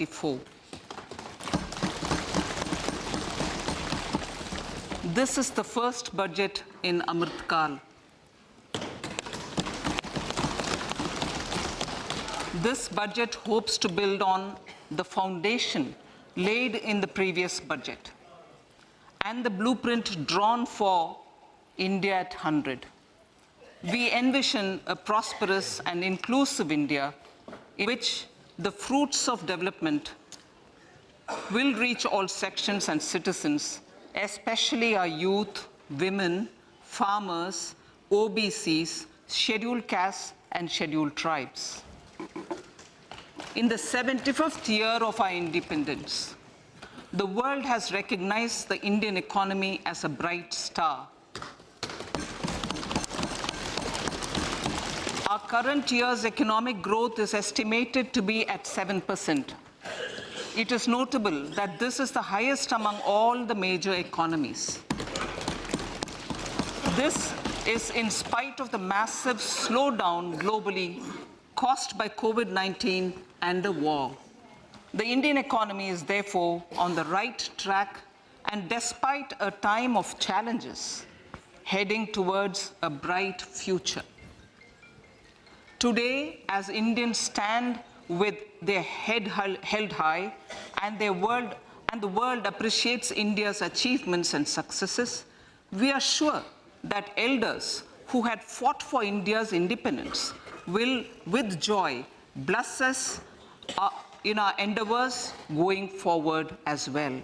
2024. This is the first budget in Amrit Kal. This budget hopes to build on the foundation laid in the previous budget and the blueprint drawn for India at 100. We envision a prosperous and inclusive India in which the fruits of development will reach all sections and citizens, especially our youth, women, farmers, OBCs, scheduled castes, and scheduled tribes. In the 75th year of our independence, the world has recognized the Indian economy as a bright star. Our current year's economic growth is estimated to be at 7%. It is notable that this is the highest among all the major economies. This is in spite of the massive slowdown globally caused by COVID-19 and the war. The Indian economy is therefore on the right track, and despite a time of challenges, heading towards a bright future. Today, as Indians stand with their head held high and the world appreciates India's achievements and successes, we are sure that elders who had fought for India's independence will, with joy, bless us in our endeavors going forward as well.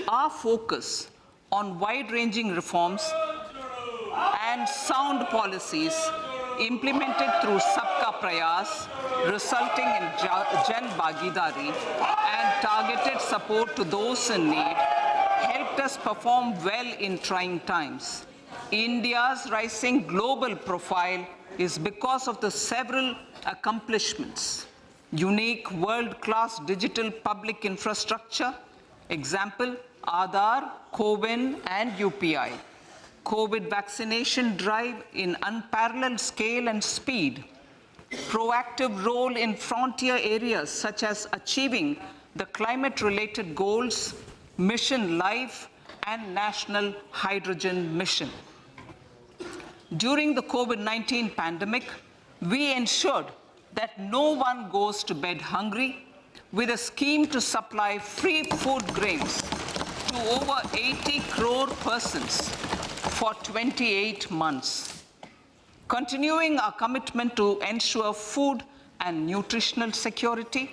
Our focus on wide-ranging reforms and sound policies implemented through Sabka Prayas, resulting in Jan Bhagidari and targeted support to those in need, helped us perform well in trying times. India's rising global profile is because of the several accomplishments: unique world-class digital public infrastructure, example, Aadhaar, CoWIN, and UPI. COVID vaccination drive in unparalleled scale and speed, proactive role in frontier areas such as achieving the climate-related goals, Mission Life, and National Hydrogen Mission. During the COVID-19 pandemic, we ensured that no one goes to bed hungry with a scheme to supply free food grains to over 80 crore persons for 28 months. Continuing our commitment to ensure food and nutritional security,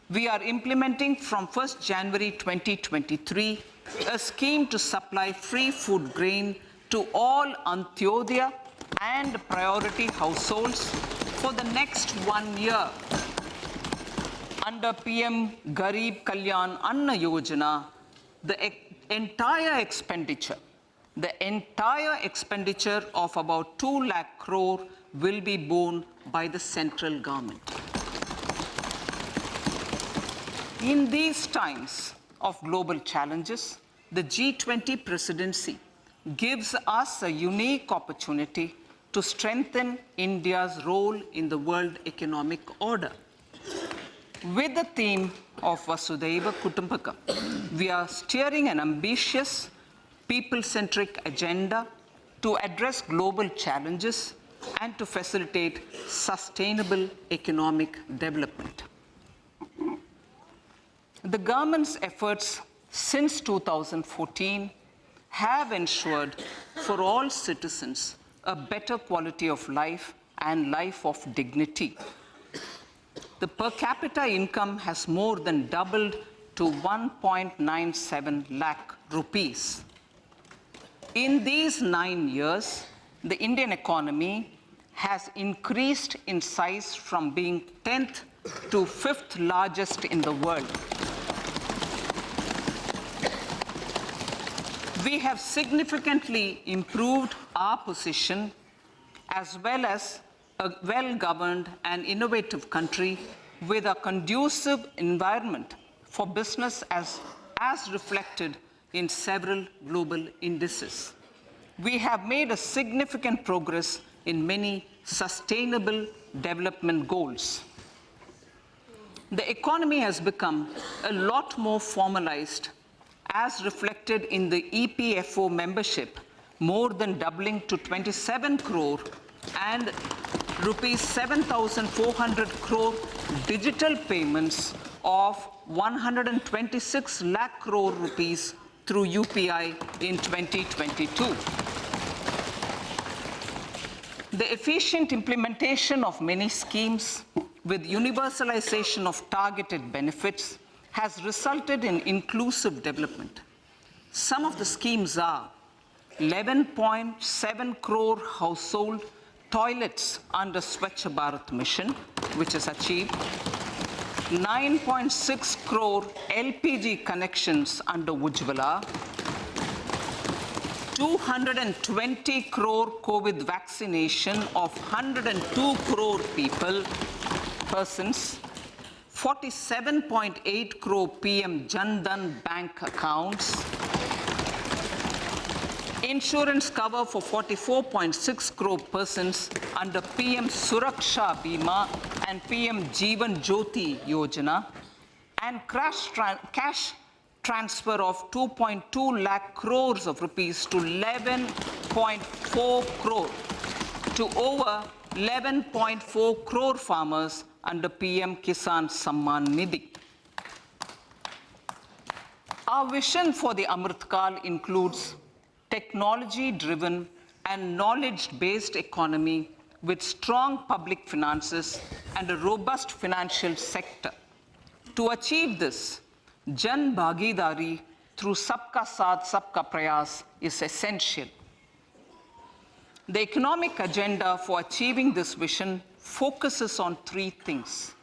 we are implementing from 1st January 2023 a scheme to supply free food grain to all Antyodaya and priority households for the next 1 year. Under PM Garib Kalyan Anna Yojana, the entire expenditure of about 2 lakh crore will be borne by the central government. In these times of global challenges, the G20 presidency gives us a unique opportunity to strengthen India's role in the world economic order. With the theme of Vasudhaiva Kutumbakam, we are steering an ambitious, people-centric agenda to address global challenges and to facilitate sustainable economic development. The government's efforts since 2014 have ensured for all citizens a better quality of life and life of dignity. The per capita income has more than doubled to 1.97 lakh rupees. In these 9 years, the Indian economy has increased in size from being 10th to 5th largest in the world. We have significantly improved our position as well as a well-governed and innovative country with a conducive environment for business as reflected in several global indices. We have made a significant progress in many sustainable development goals. The economy has become a lot more formalized, as reflected in the EPFO membership, more than doubling to 27 crore, and rupees 7,400 crore digital payments of 126 lakh crore rupees through UPI in 2022. The efficient implementation of many schemes with universalization of targeted benefits has resulted in inclusive development. Some of the schemes are 11.7 crore household toilets under Swachh Bharat mission, which is achieved, 9.6 crore LPG connections under Ujjwala, 220 crore COVID vaccination of 102 crore persons, 47.8 crore PM Jan Dhan bank accounts, insurance cover for 44.6 crore persons under PM Suraksha Bima and PM Jeevan Jyoti Yojana, and cash transfer of 2.2 lakh crores of rupees to 11.4 crore to over 11.4 crore farmers under PM Kisan Samman Nidhi. Our vision for the Amrit Kal includes technology-driven and knowledge-based economy with strong public finances and a robust financial sector. To achieve this, Jan Bhagidari through Sabka Saath Sabka Prayas is essential. The economic agenda for achieving this vision focuses on three things.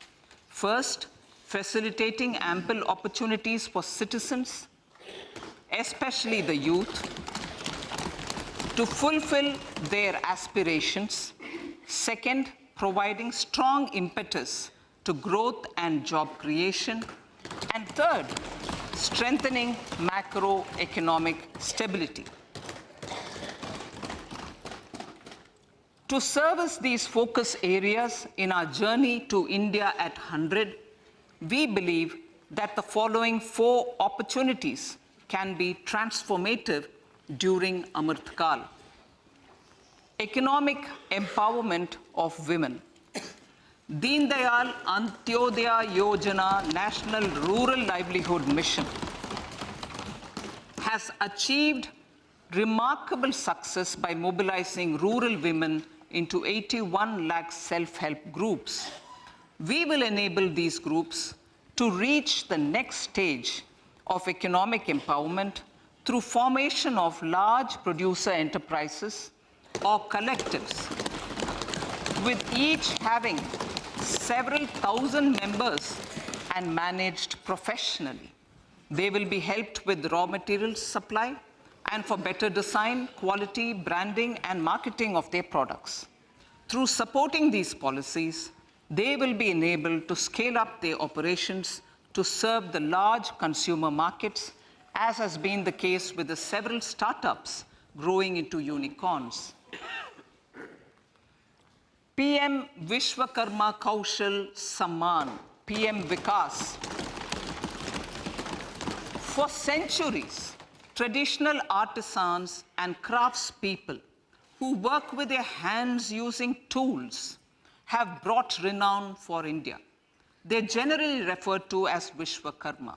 First, facilitating ample opportunities for citizens, especially the youth, to fulfill their aspirations. Second, providing strong impetus to growth and job creation. And third, strengthening macroeconomic stability. To service these focus areas in our journey to India at 100, we believe that the following 4 opportunities can be transformative during Amrit Kal. Economic empowerment of women. Deen Dayal Antyodaya Yojana National Rural Livelihood Mission has achieved remarkable success by mobilizing rural women into 81 lakh self-help groups. We will enable these groups to reach the next stage of economic empowerment through formation of large producer enterprises or collectives, with each having several thousand members and managed professionally. They will be helped with raw materials supply and for better design, quality, branding, and marketing of their products. Through supporting these policies, they will be enabled to scale up their operations to serve the large consumer markets, as has been the case with the several startups growing into unicorns. PM Vishwakarma Kaushal Samman, PM Vikas. For centuries, traditional artisans and craftspeople who work with their hands using tools have brought renown for India. They're generally referred to as Vishwakarma.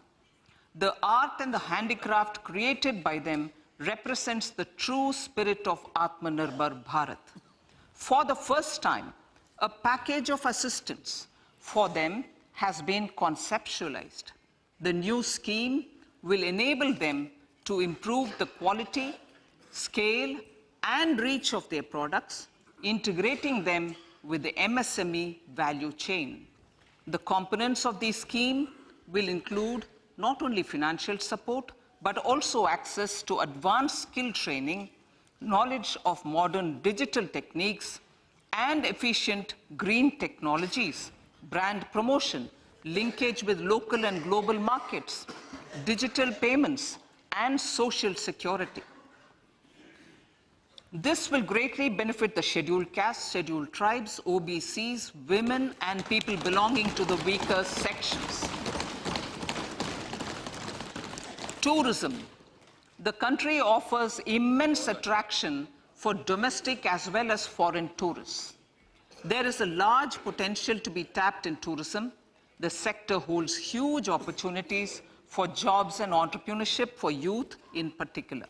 The art and the handicraft created by them represents the true spirit of Atmanirbhar Bharat. For the first time, a package of assistance for them has been conceptualized. The new scheme will enable them to improve the quality, scale, and reach of their products, integrating them with the MSME value chain. The components of this scheme will include not only financial support, but also access to advanced skill training, knowledge of modern digital techniques, and efficient green technologies, brand promotion, linkage with local and global markets, digital payments, and social security. This will greatly benefit the scheduled castes, scheduled tribes, OBCs, women, and people belonging to the weaker sections. Tourism. The country offers immense attraction for domestic as well as foreign tourists. There is a large potential to be tapped in tourism. The sector holds huge opportunities for jobs and entrepreneurship for youth in particular.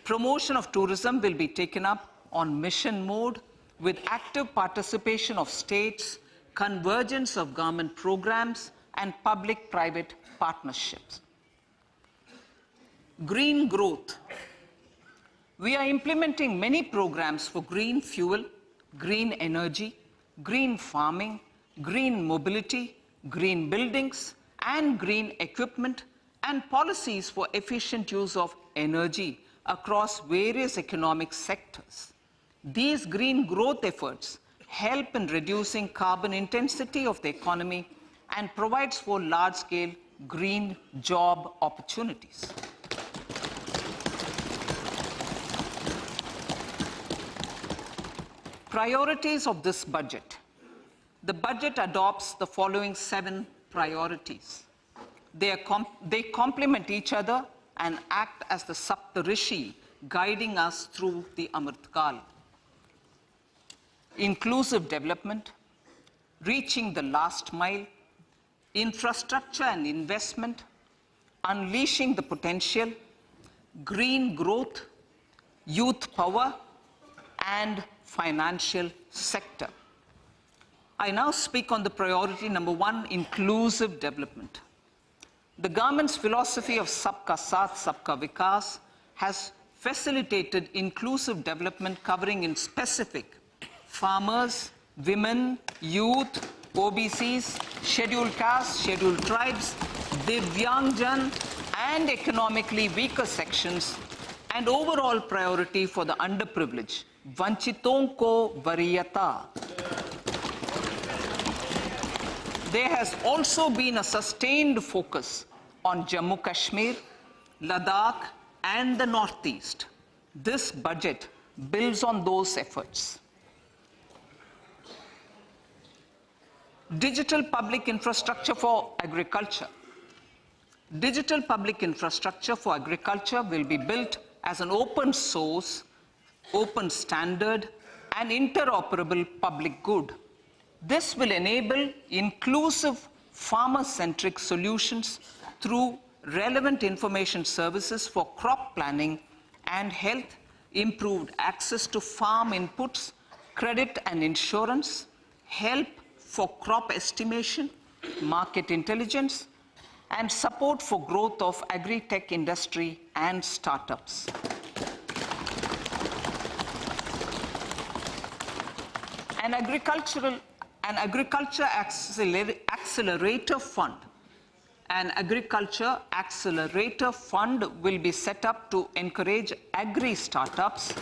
Promotion of tourism will be taken up on mission mode with active participation of states, convergence of government programs, and public-private partnerships. Green growth. We are implementing many programs for green fuel, green energy, green farming, green mobility, green buildings, and green equipment, and policies for efficient use of energy across various economic sectors. These green growth efforts help in reducing carbon intensity of the economy and provides for large-scale green job opportunities. Priorities of this budget. The budget adopts the following 7 priorities. They complement each other and act as the Saptarishi guiding us through the Amritkal. Inclusive development, reaching the last mile, infrastructure and investment, unleashing the potential, green growth, youth power, and financial sector. I now speak on the priority number 1, inclusive development. The government's philosophy of Sabka Saath, Sabka Vikas has facilitated inclusive development covering in specific farmers, women, youth, OBCs, scheduled castes, scheduled tribes, Divyangjan, and economically weaker sections, and overall priority for the underprivileged, Vanchiton ko Variyata. There has also been a sustained focus on Jammu Kashmir, Ladakh, and the Northeast. This budget builds on those efforts. Digital public infrastructure for agriculture. Digital public infrastructure for agriculture will be built as an open source, open standard, and interoperable public good. This will enable inclusive farmer-centric solutions through relevant information services for crop planning and health, improved access to farm inputs, credit and insurance, help for crop estimation, market intelligence, and support for growth of agri-tech industry and startups. An agriculture accelerator fund. An agriculture accelerator fund will be set up to encourage agri-startups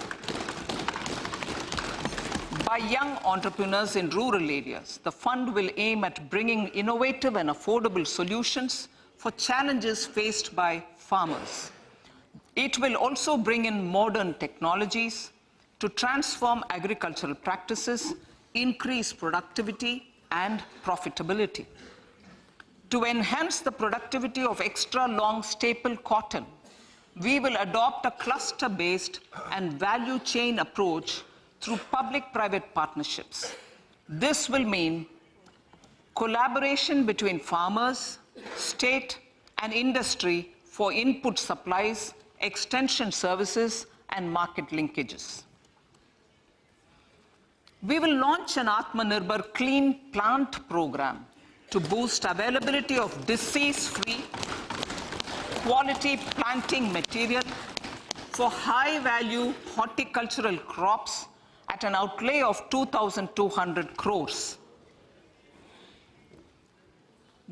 by young entrepreneurs in rural areas. The fund will aim at bringing innovative and affordable solutions for challenges faced by farmers. It will also bring in modern technologies to transform agricultural practices, increase productivity and profitability. To enhance the productivity of extra long staple cotton, we will adopt a cluster-based and value chain approach through public-private partnerships. This will mean collaboration between farmers, state, and industry for input supplies, extension services, and market linkages. We will launch an Atmanirbhar Clean Plant program to boost availability of disease-free, quality planting material for high-value horticultural crops at an outlay of 2,200 crores.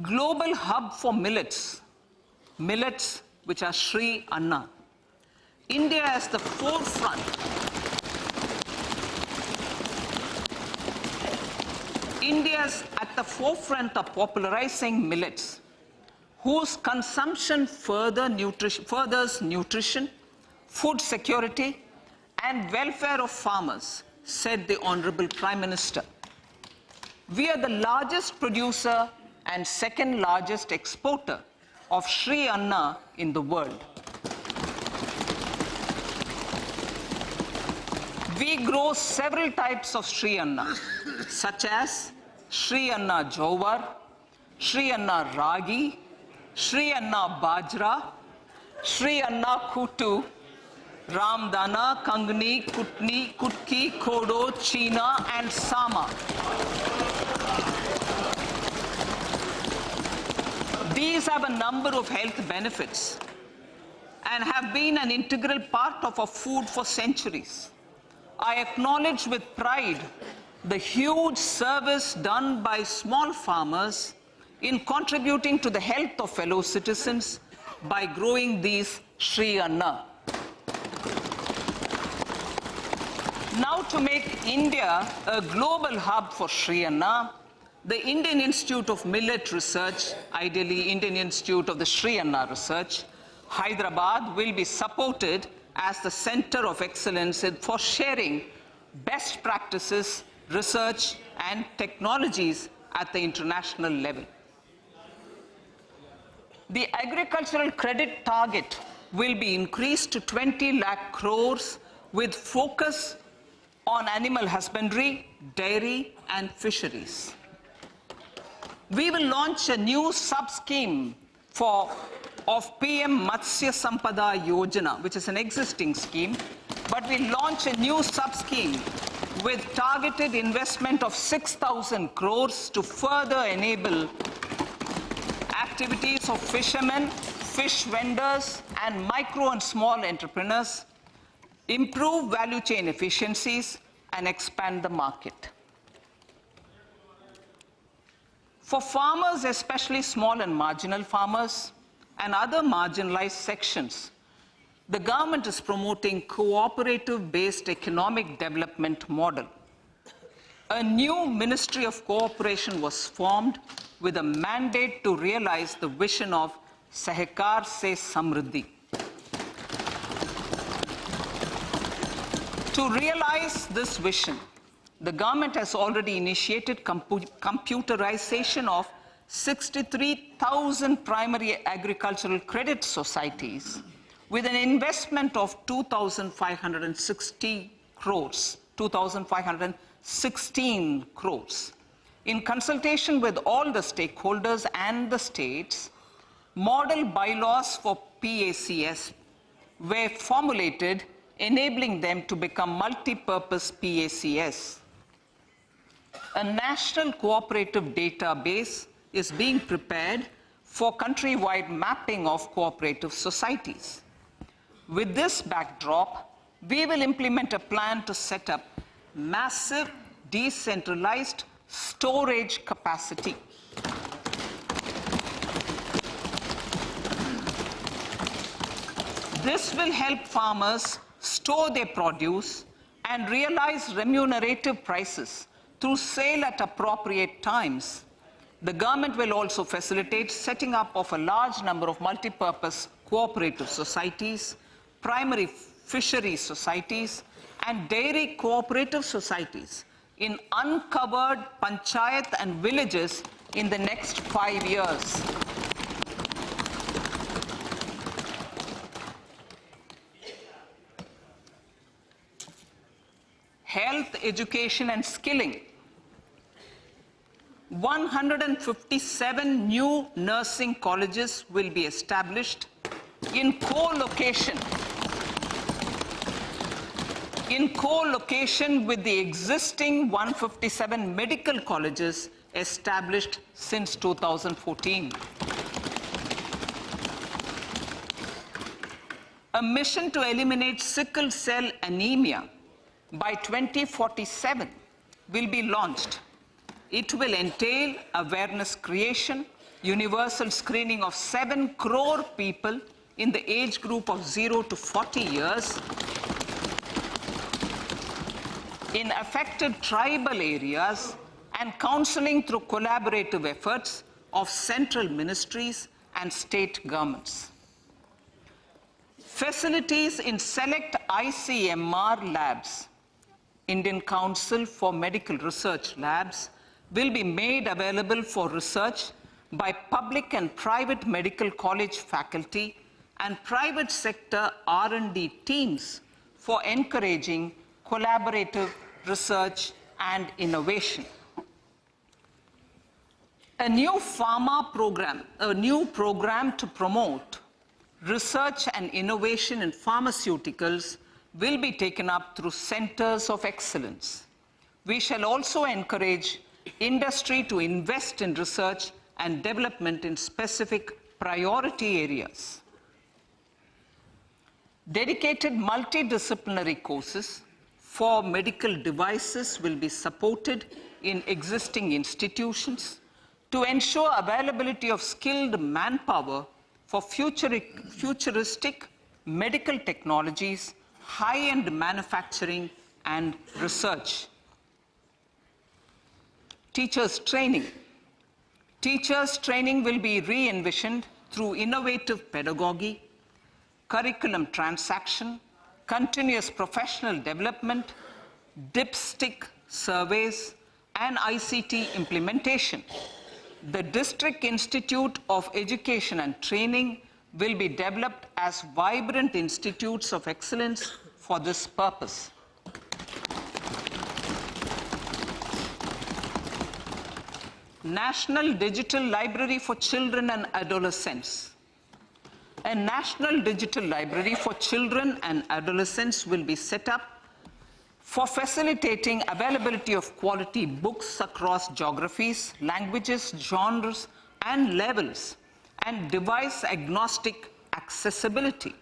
Global hub for millets, which are Sri Anna. India is the forefront. India is at the forefront of popularizing millets, whose consumption furthers nutrition, food security, and welfare of farmers, said the Honorable Prime Minister. We are the largest producer and second largest exporter of Sri Anna in the world. We grow several types of Sri Anna, such as Sri Anna Jowar, Sri Anna Ragi, Sri Anna Bajra, Sri Anna Kutu, Ramdana, Kangni, Kutni, Kutki, Kodo, China, and Sama. These have a number of health benefits and have been an integral part of our food for centuries. I acknowledge with pride the huge service done by small farmers in contributing to the health of fellow citizens by growing these Sri Anna. Now, to make India a global hub for Sri Anna, the Indian Institute of Millet Research, ideally Indian Institute of the Sri Anna Research, Hyderabad, will be supported as the center of excellence for sharing best practices, research, and technologies at the international level. The agricultural credit target will be increased to 20 lakh crores with focus on animal husbandry, dairy, and fisheries. We will launch a new sub-scheme of PM Matsya Sampada Yojana, which is an existing scheme, but we launch a new sub-scheme with targeted investment of 6,000 crores to further enable activities of fishermen, fish vendors, and micro and small entrepreneurs, improve value chain efficiencies, and expand the market. For farmers, especially small and marginal farmers, and other marginalized sections, the government is promoting cooperative-based economic development model. A new Ministry of Cooperation was formed with a mandate to realize the vision of Sahakar Se Samriddhi. To realize this vision, the government has already initiated computerization of 63,000 primary agricultural credit societies with an investment of 2,560 crores, 2,516 crores. In consultation with all the stakeholders and the states, model bylaws for PACS were formulated, enabling them to become multi-purpose PACS. A national cooperative database is being prepared for countrywide mapping of cooperative societies. With this backdrop, we will implement a plan to set up massive decentralized storage capacity. This will help farmers store their produce and realize remunerative prices through sale at appropriate times. The government will also facilitate setting up of a large number of multi-purpose cooperative societies, primary fishery societies, and dairy cooperative societies in uncovered panchayat and villages in the next 5 years. Health, education, and skilling. 157 new nursing colleges will be established in co-location with the existing 157 medical colleges established since 2014. A mission to eliminate sickle cell anemia by 2047 will be launched. It will entail awareness creation, universal screening of 7 crore people in the age group of 0 to 40 years in affected tribal areas, and counseling through collaborative efforts of central ministries and state governments. Facilities in select ICMR labs, Indian Council for Medical Research Labs, will be made available for research by public and private medical college faculty and private sector R&D teams for encouraging collaborative research and innovation. A new program to promote research and innovation in pharmaceuticals will be taken up through centers of excellence. We shall also encourage industry to invest in research and development in specific priority areas. Dedicated multidisciplinary courses for medical devices will be supported in existing institutions to ensure availability of skilled manpower for futuristic medical technologies, high-end manufacturing, and research. Teachers' training. Teachers' training will be re-envisioned through innovative pedagogy, curriculum transaction, continuous professional development, dipstick surveys, and ICT implementation. The District Institute of Education and Training will be developed as vibrant institutes of excellence for this purpose. National Digital Library for Children and Adolescents. A National Digital Library for Children and Adolescents will be set up for facilitating availability of quality books across geographies, languages, genres, and levels, and device-agnostic accessibility.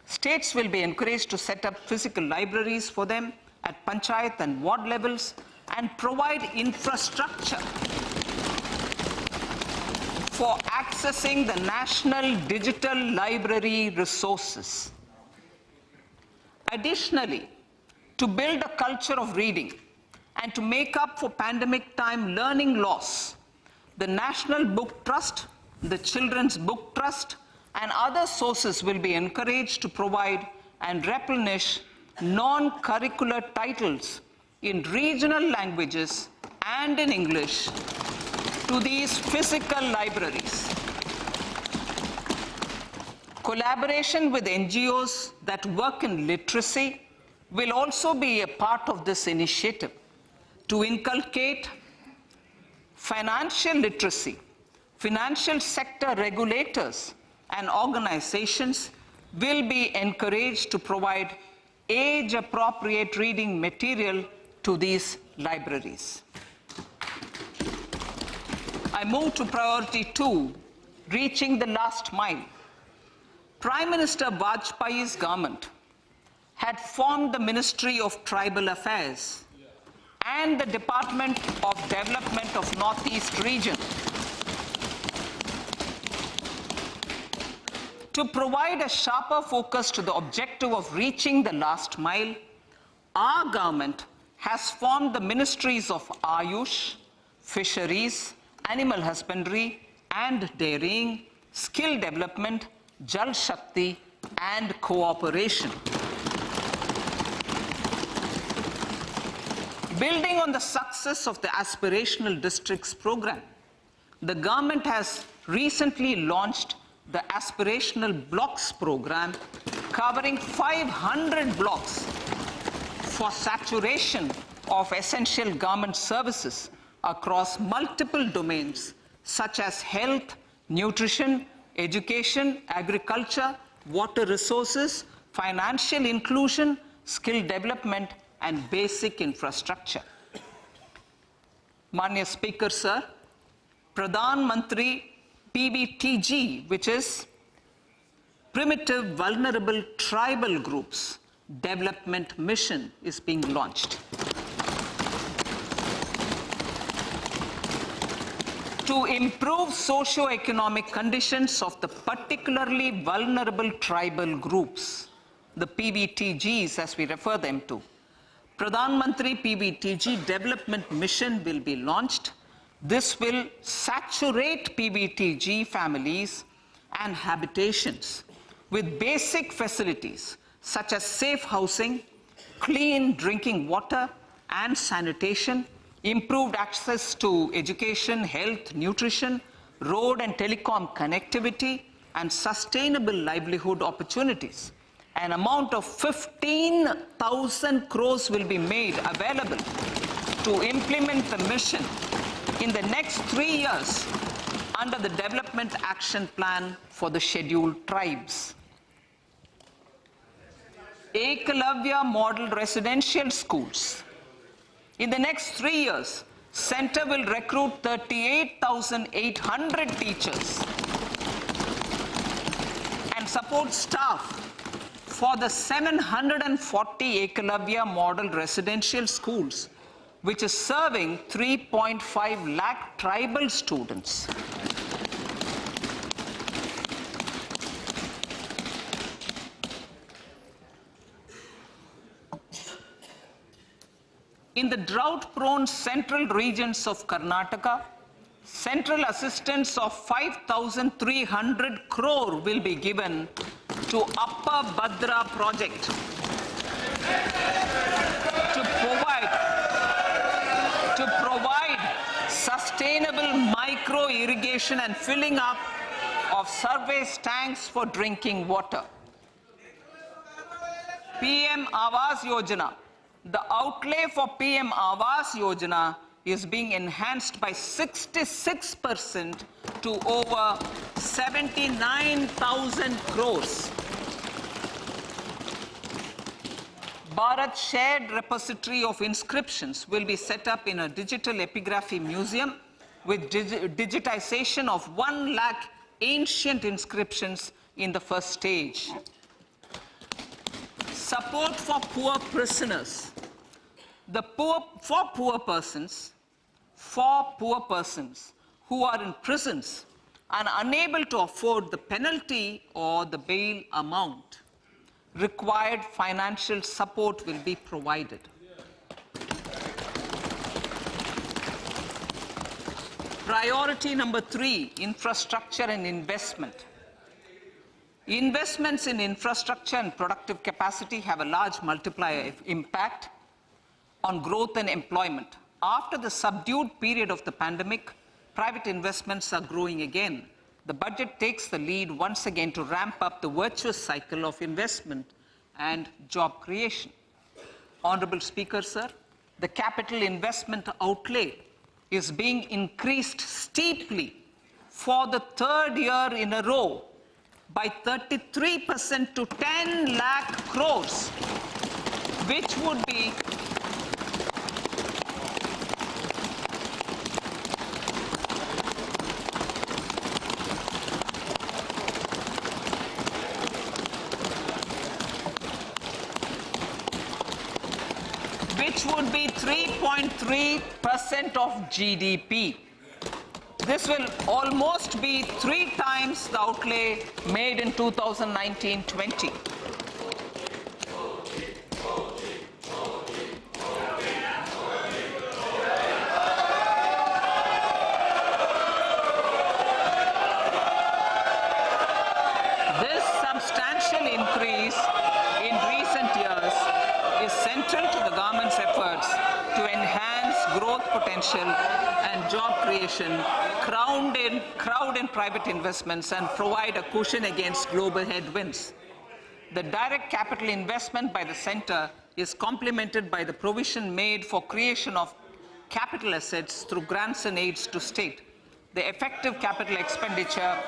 States will be encouraged to set up physical libraries for them at panchayat and ward levels and provide infrastructure for accessing the national digital library resources. Additionally, to build a culture of reading and to make up for pandemic time learning loss, the National Book Trust, the Children's Book Trust, and other sources will be encouraged to provide and replenish non-curricular titles in regional languages and in English to these physical libraries. Collaboration with NGOs that work in literacy will also be a part of this initiative to inculcate financial literacy. Financial sector regulators and organizations will be encouraged to provide age-appropriate reading material to these libraries. I move to priority 2, reaching the last mile. Prime Minister Vajpayee's government had formed the Ministry of Tribal Affairs and the Department of Development of Northeast Region to provide a sharper focus to the objective of reaching the last mile. Our government has formed the Ministries of Ayush, Fisheries, Animal Husbandry and Dairying, Skill Development, Jal Shakti, and Cooperation. Building on the success of the Aspirational Districts program, the government has recently launched the Aspirational Blocks program, covering 500 blocks for saturation of essential government services across multiple domains such as health, nutrition, education, agriculture, water resources, financial inclusion, skill development, and basic infrastructure. Manya Speaker, sir, Pradhan Mantri PBTG, which is Primitive Vulnerable Tribal Groups Development Mission, is being launched. To improve socio-economic conditions of the particularly vulnerable tribal groups, the PBTGs as we refer them to, Pradhan Mantri PBTG Development Mission will be launched. This will saturate PBTG families and habitations with basic facilities such as safe housing, clean drinking water and sanitation, improved access to education, health, nutrition, road and telecom connectivity, and sustainable livelihood opportunities. An amount of 15,000 crores will be made available to implement the mission in the next 3 years under the Development Action Plan for the Scheduled Tribes. Ekalavya Model Residential Schools. In the next 3 years, Center will recruit 38,800 teachers and support staff for the 740 Ekalavya Model Residential Schools, which is serving 3.5 lakh tribal students. In the drought-prone central regions of Karnataka, central assistance of 5,300 crore will be given to Upper Bhadra project to provide sustainable micro-irrigation and filling up of surface tanks for drinking water. PM Awas Yojana. The outlay for PM Awas Yojana is being enhanced by 66% to over 79,000 crores. Bharat Shared Repository of Inscriptions will be set up in a digital epigraphy museum with digitization of 1 lakh ancient inscriptions in the first stage. Support for poor prisoners. For poor persons who are in prisons and unable to afford the penalty or the bail amount, required financial support will be provided. Priority number 3, infrastructure and investment. Investments in infrastructure and productive capacity have a large multiplier impact on growth and employment. After the subdued period of the pandemic, private investments are growing again. The budget takes the lead once again to ramp up the virtuous cycle of investment and job creation. Honorable Speaker, sir, the capital investment outlay is being increased steeply for the 3rd year in a row by 33% to 10 lakh crores, which would be which would be 3.3% of GDP. This will almost be 3 times the outlay made in 2019-20. This substantial increase in recent years is central to the government's efforts to enhance growth potential and job creation, crowd in private investments, and provide a cushion against global headwinds. The direct capital investment by the center is complemented by the provision made for creation of capital assets through grants and aids to state. The effective capital expenditure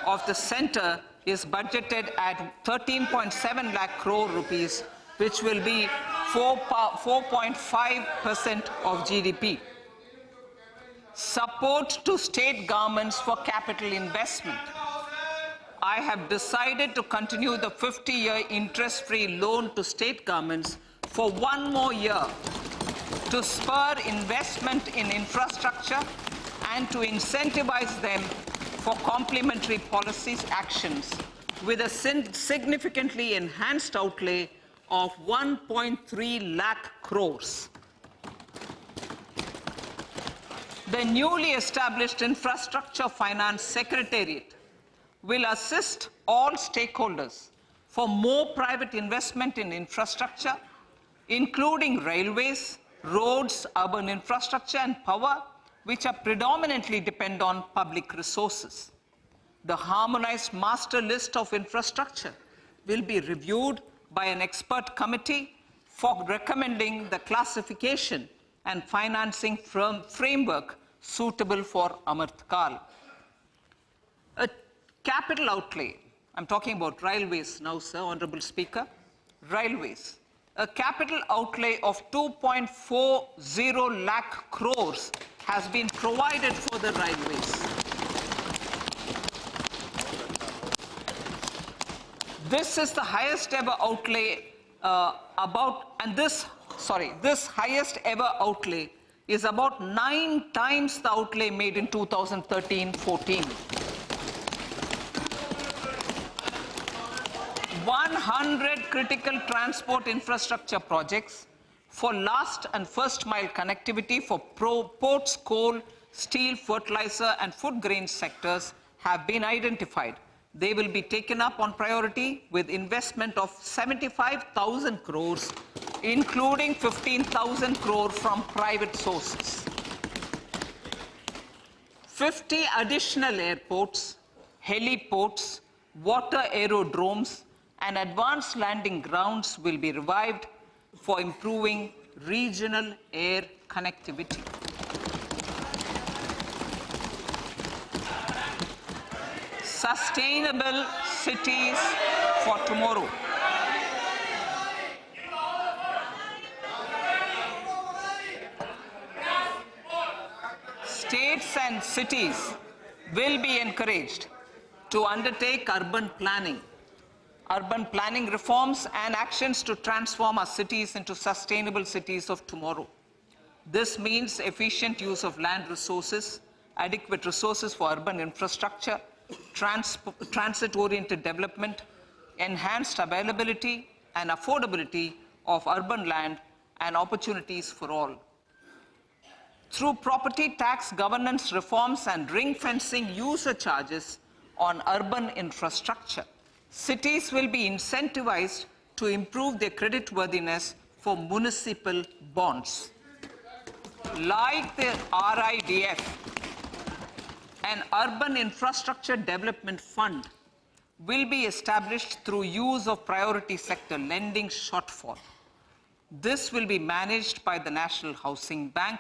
of the center is budgeted at 13.7 lakh crore rupees, which will be 4.5% of GDP. Support to state governments for capital investment. I have decided to continue the 50-year interest-free loan to state governments for 1 more year to spur investment in infrastructure and to incentivize them for complementary policies actions with a significantly enhanced outlay of 1.3 lakh crores. The newly established Infrastructure Finance Secretariat will assist all stakeholders for more private investment in infrastructure, including railways, roads, urban infrastructure and power, which are predominantly depend on public resources. The harmonized master list of infrastructure will be reviewed by an expert committee for recommending the classification and financing framework suitable for Amrit Kal. A capital outlay, I'm talking about railways now, sir, Honorable Speaker, railways. A capital outlay of 2.40 lakh crores has been provided for the railways. This is the highest ever outlay this highest ever outlay is about 9 times the outlay made in 2013-14. 100 critical transport infrastructure projects for last and first mile connectivity for ports, coal, steel, fertilizer and food grain sectors have been identified. They will be taken up on priority with investment of 75,000 crores, including 15,000 crore from private sources. 50 additional airports, heliports, water aerodromes, and advanced landing grounds will be revived for improving regional air connectivity. Sustainable cities for tomorrow. States and cities will be encouraged to undertake urban planning reforms and actions to transform our cities into sustainable cities of tomorrow. This means efficient use of land resources, adequate resources for urban infrastructure, transit-oriented development, enhanced availability and affordability of urban land and opportunities for all. Through property tax governance reforms and ring-fencing user charges on urban infrastructure, cities will be incentivized to improve their creditworthiness for municipal bonds. Like the RIDF, an urban infrastructure development fund will be established through use of priority sector lending shortfall. This will be managed by the National Housing Bank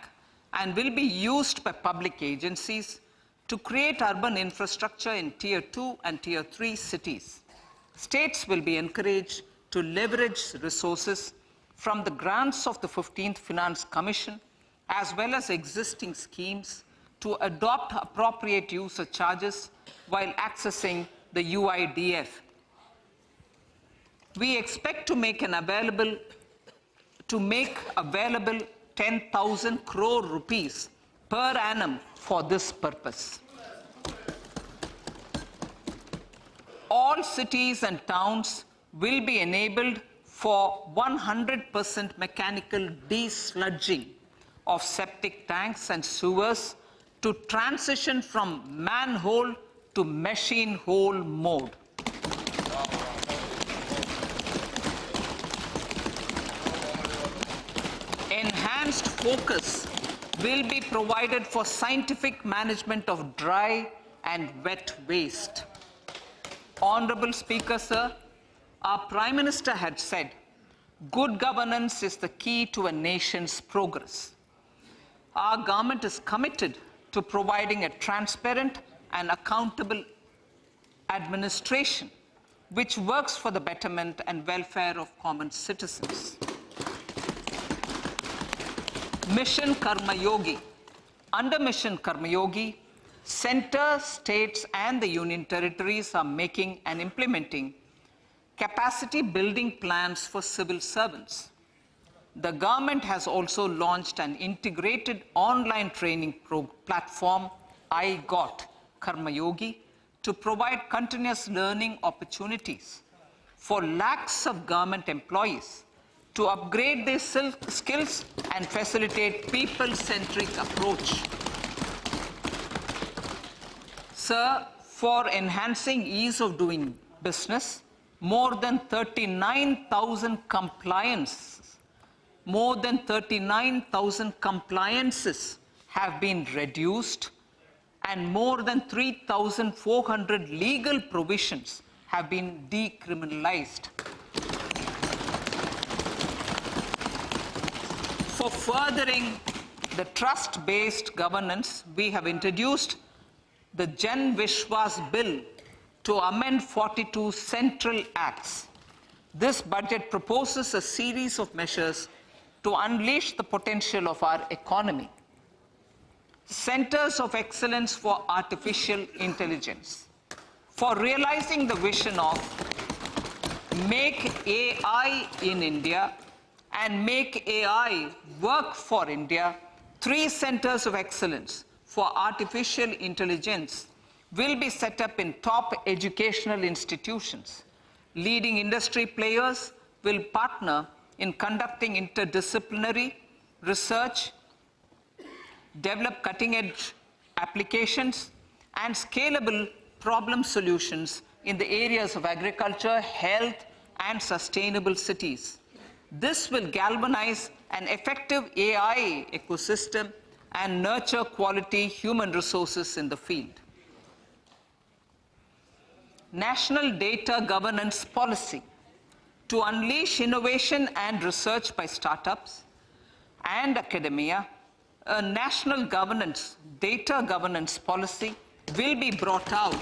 and will be used by public agencies to create urban infrastructure in Tier 2 and Tier 3 cities. States will be encouraged to leverage resources from the grants of the 15th Finance Commission as well as existing schemes to adopt appropriate user charges while accessing the UIDF. We expect to make available 10,000 crore rupees per annum for this purpose. All cities and towns will be enabled for 100% mechanical desludging of septic tanks and sewers to transition from manhole to machine hole mode. Enhanced focus will be provided for scientific management of dry and wet waste. Honorable Speaker, sir, our Prime Minister had said, good governance is the key to a nation's progress. Our government is committed to providing a transparent and accountable administration which works for the betterment and welfare of common citizens. Mission Karma Yogi. Under Mission Karma Yogi, Centre, states and the union territories are making and implementing capacity building plans for civil servants. The government has also launched an integrated online training platform, I Got Karma Yogi, to provide continuous learning opportunities for lakhs of government employees to upgrade their skills and facilitate people-centric approach. Sir, for enhancing ease of doing business, more than 39,000 compliances have been reduced, and more than 3,400 legal provisions have been decriminalized. For furthering the trust-based governance, we have introduced the Jan Vishwas Bill to amend 42 central acts. This budget proposes a series of measures to unleash the potential of our economy. Centers of Excellence for Artificial Intelligence. For realizing the vision of Make AI in India and Make AI Work for India, 3 centers of excellence for artificial intelligence will be set up in top educational institutions. Leading industry players will partner in conducting interdisciplinary research, develop cutting-edge applications, and scalable problem solutions in the areas of agriculture, health, and sustainable cities. This will galvanize an effective AI ecosystem and nurture quality human resources in the field. National Data Governance Policy to unleash innovation and research by startups and academia. A national data governance policy will be brought out.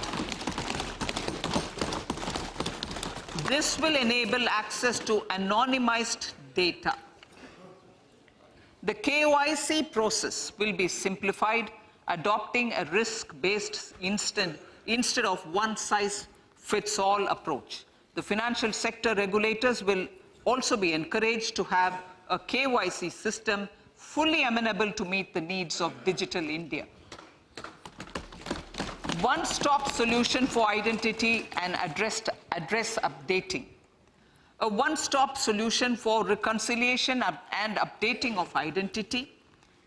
This will enable access to anonymized data. The KYC process will be simplified, adopting a risk-based instead of one-size-fits-all approach. The financial sector regulators will also be encouraged to have a KYC system fully amenable to meet the needs of digital India. One-stop solution for identity and address updating. A one-stop solution for reconciliation and updating of identity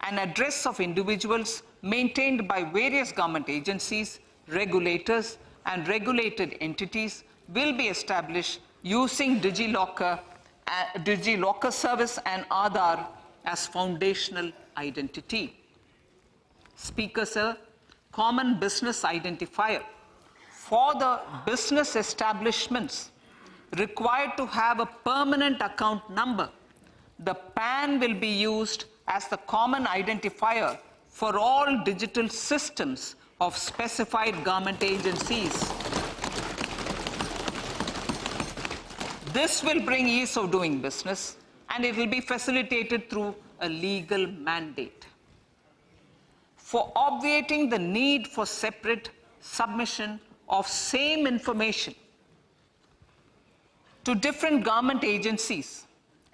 and address of individuals maintained by various government agencies, regulators, and regulated entities will be established using DigiLocker service and Aadhaar as foundational identity. Speaker, sir, common business identifier. For the business establishments required to have a permanent account number, the PAN will be used as the common identifier for all digital systems of specified government agencies. This will bring ease of doing business, and it will be facilitated through a legal mandate. For obviating the need for separate submission of same information to different government agencies,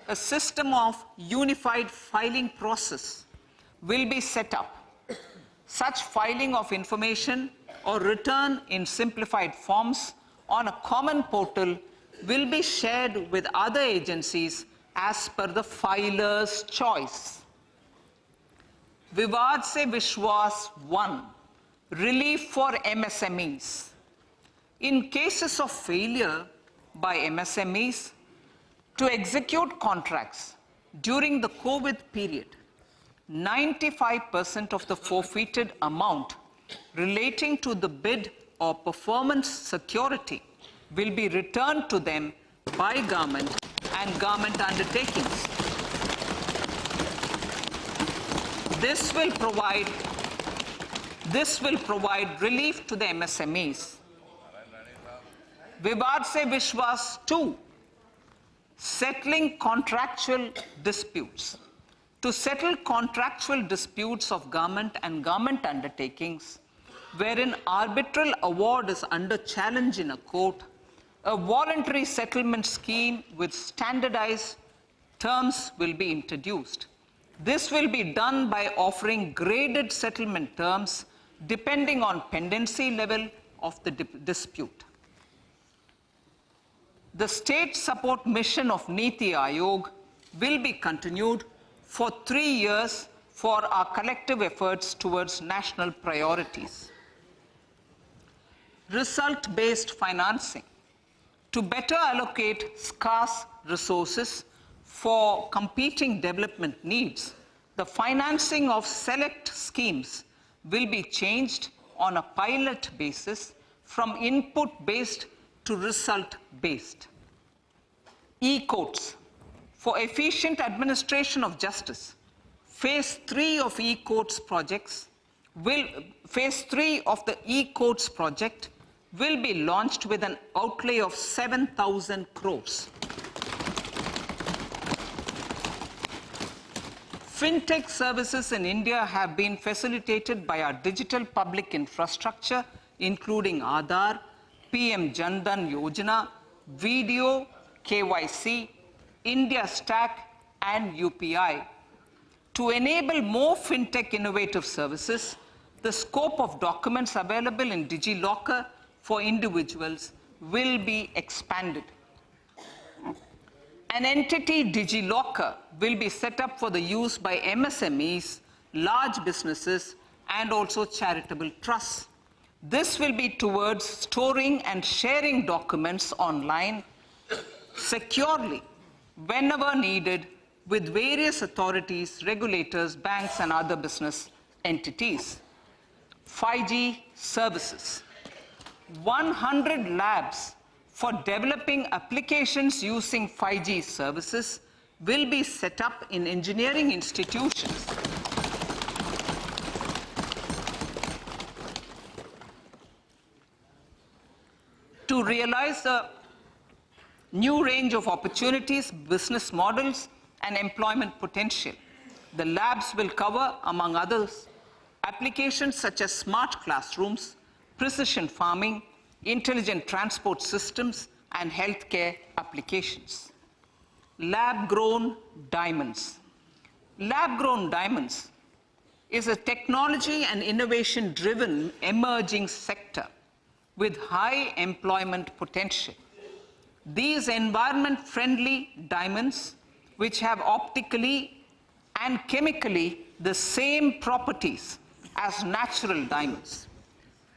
a system of unified filing process will be set up. Such filing of information or return in simplified forms on a common portal will be shared with other agencies as per the filer's choice. Vivad Se Vishwas 1, relief for MSMEs. In cases of failure by MSMEs to execute contracts during the COVID period, 95% of the forfeited amount relating to the bid or performance security will be returned to them by government and government undertakings. This will provide relief to the MSMEs. Vivad Se Vishwas 2, settling contractual disputes. To settle contractual disputes of government and government undertakings, wherein arbitral award is under challenge in a court, a voluntary settlement scheme with standardized terms will be introduced. This will be done by offering graded settlement terms depending on pendency level of the dispute. The state support mission of Niti Aayog will be continued for 3 years for our collective efforts towards national priorities. Result-based financing. To better allocate scarce resources for competing development needs, the financing of select schemes will be changed on a pilot basis from input-based to result-based. E-courts. For efficient administration of justice, Phase 3 of the e-courts project will be launched with an outlay of 7,000 crores. Fintech services in India have been facilitated by our digital public infrastructure, including Aadhaar, PM Jan Dhan Yojana, Video, KYC, India Stack, and UPI. To enable more fintech innovative services, the scope of documents available in DigiLocker for individuals will be expanded. An entity, DigiLocker, will be set up for the use by MSMEs, large businesses, and also charitable trusts. This will be towards storing and sharing documents online securely whenever needed with various authorities, regulators, banks, and other business entities. 5G services. 100 labs for developing applications using 5G services will be set up in engineering institutions. To realize a new range of opportunities, business models, and employment potential, the labs will cover, among others, applications such as smart classrooms, precision farming, intelligent transport systems, and healthcare applications. Lab-grown diamonds. Lab-grown diamonds is a technology and innovation-driven emerging sector with high employment potential. These environment-friendly diamonds, which have optically and chemically the same properties as natural diamonds.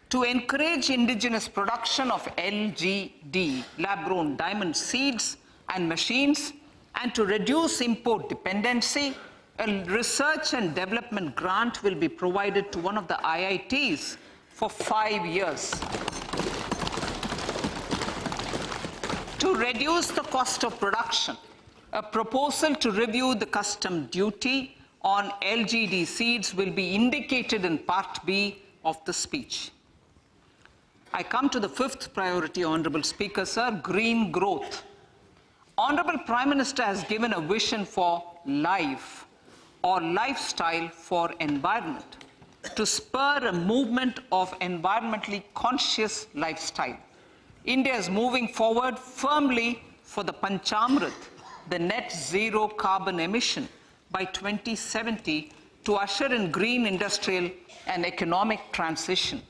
To encourage indigenous production of LGD, lab-grown diamond seeds and machines, and to reduce import dependency, a research and development grant will be provided to one of the IITs for 5 years. To reduce the cost of production, a proposal to review the custom duty on LGD seeds will be indicated in Part B of the speech. I come to the fifth priority, Honorable Speaker, sir, green growth. Honorable Prime Minister has given a vision for life or lifestyle for environment to spur a movement of environmentally conscious lifestyle. India is moving forward firmly for the Panchamrit, the net zero carbon emission by 2070 to usher in green industrial and economic transition.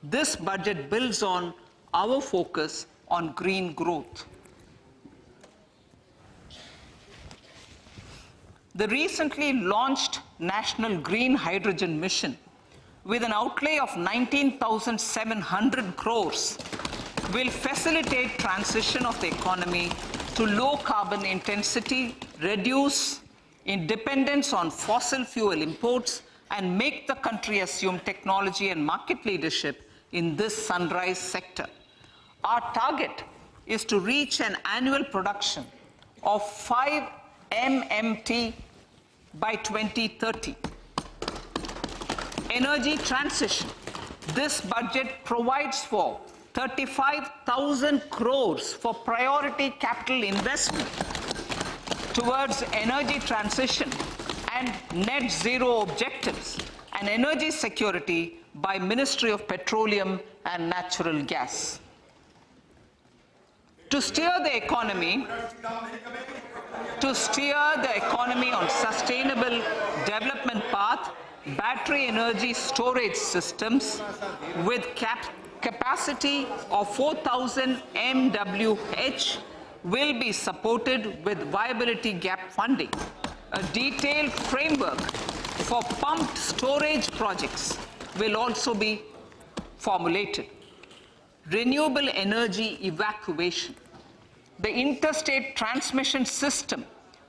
This budget builds on our focus on green growth. The recently launched National Green Hydrogen Mission, with an outlay of 19,700 crores, will facilitate transition of the economy to low carbon intensity, reduce dependence on fossil fuel imports, and make the country assume technology and market leadership in this sunrise sector. Our target is to reach an annual production of 5 MMT by 2030. Energy transition. This budget provides for 35,000 crores for priority capital investment towards energy transition and net zero objectives and energy security by Ministry of Petroleum and Natural Gas. To steer the economy on sustainable development path, battery energy storage systems with capacity of 4,000 MWh will be supported with viability gap funding. A detailed framework for pumped storage projects will also be formulated. Renewable energy evacuation. the interstate transmission system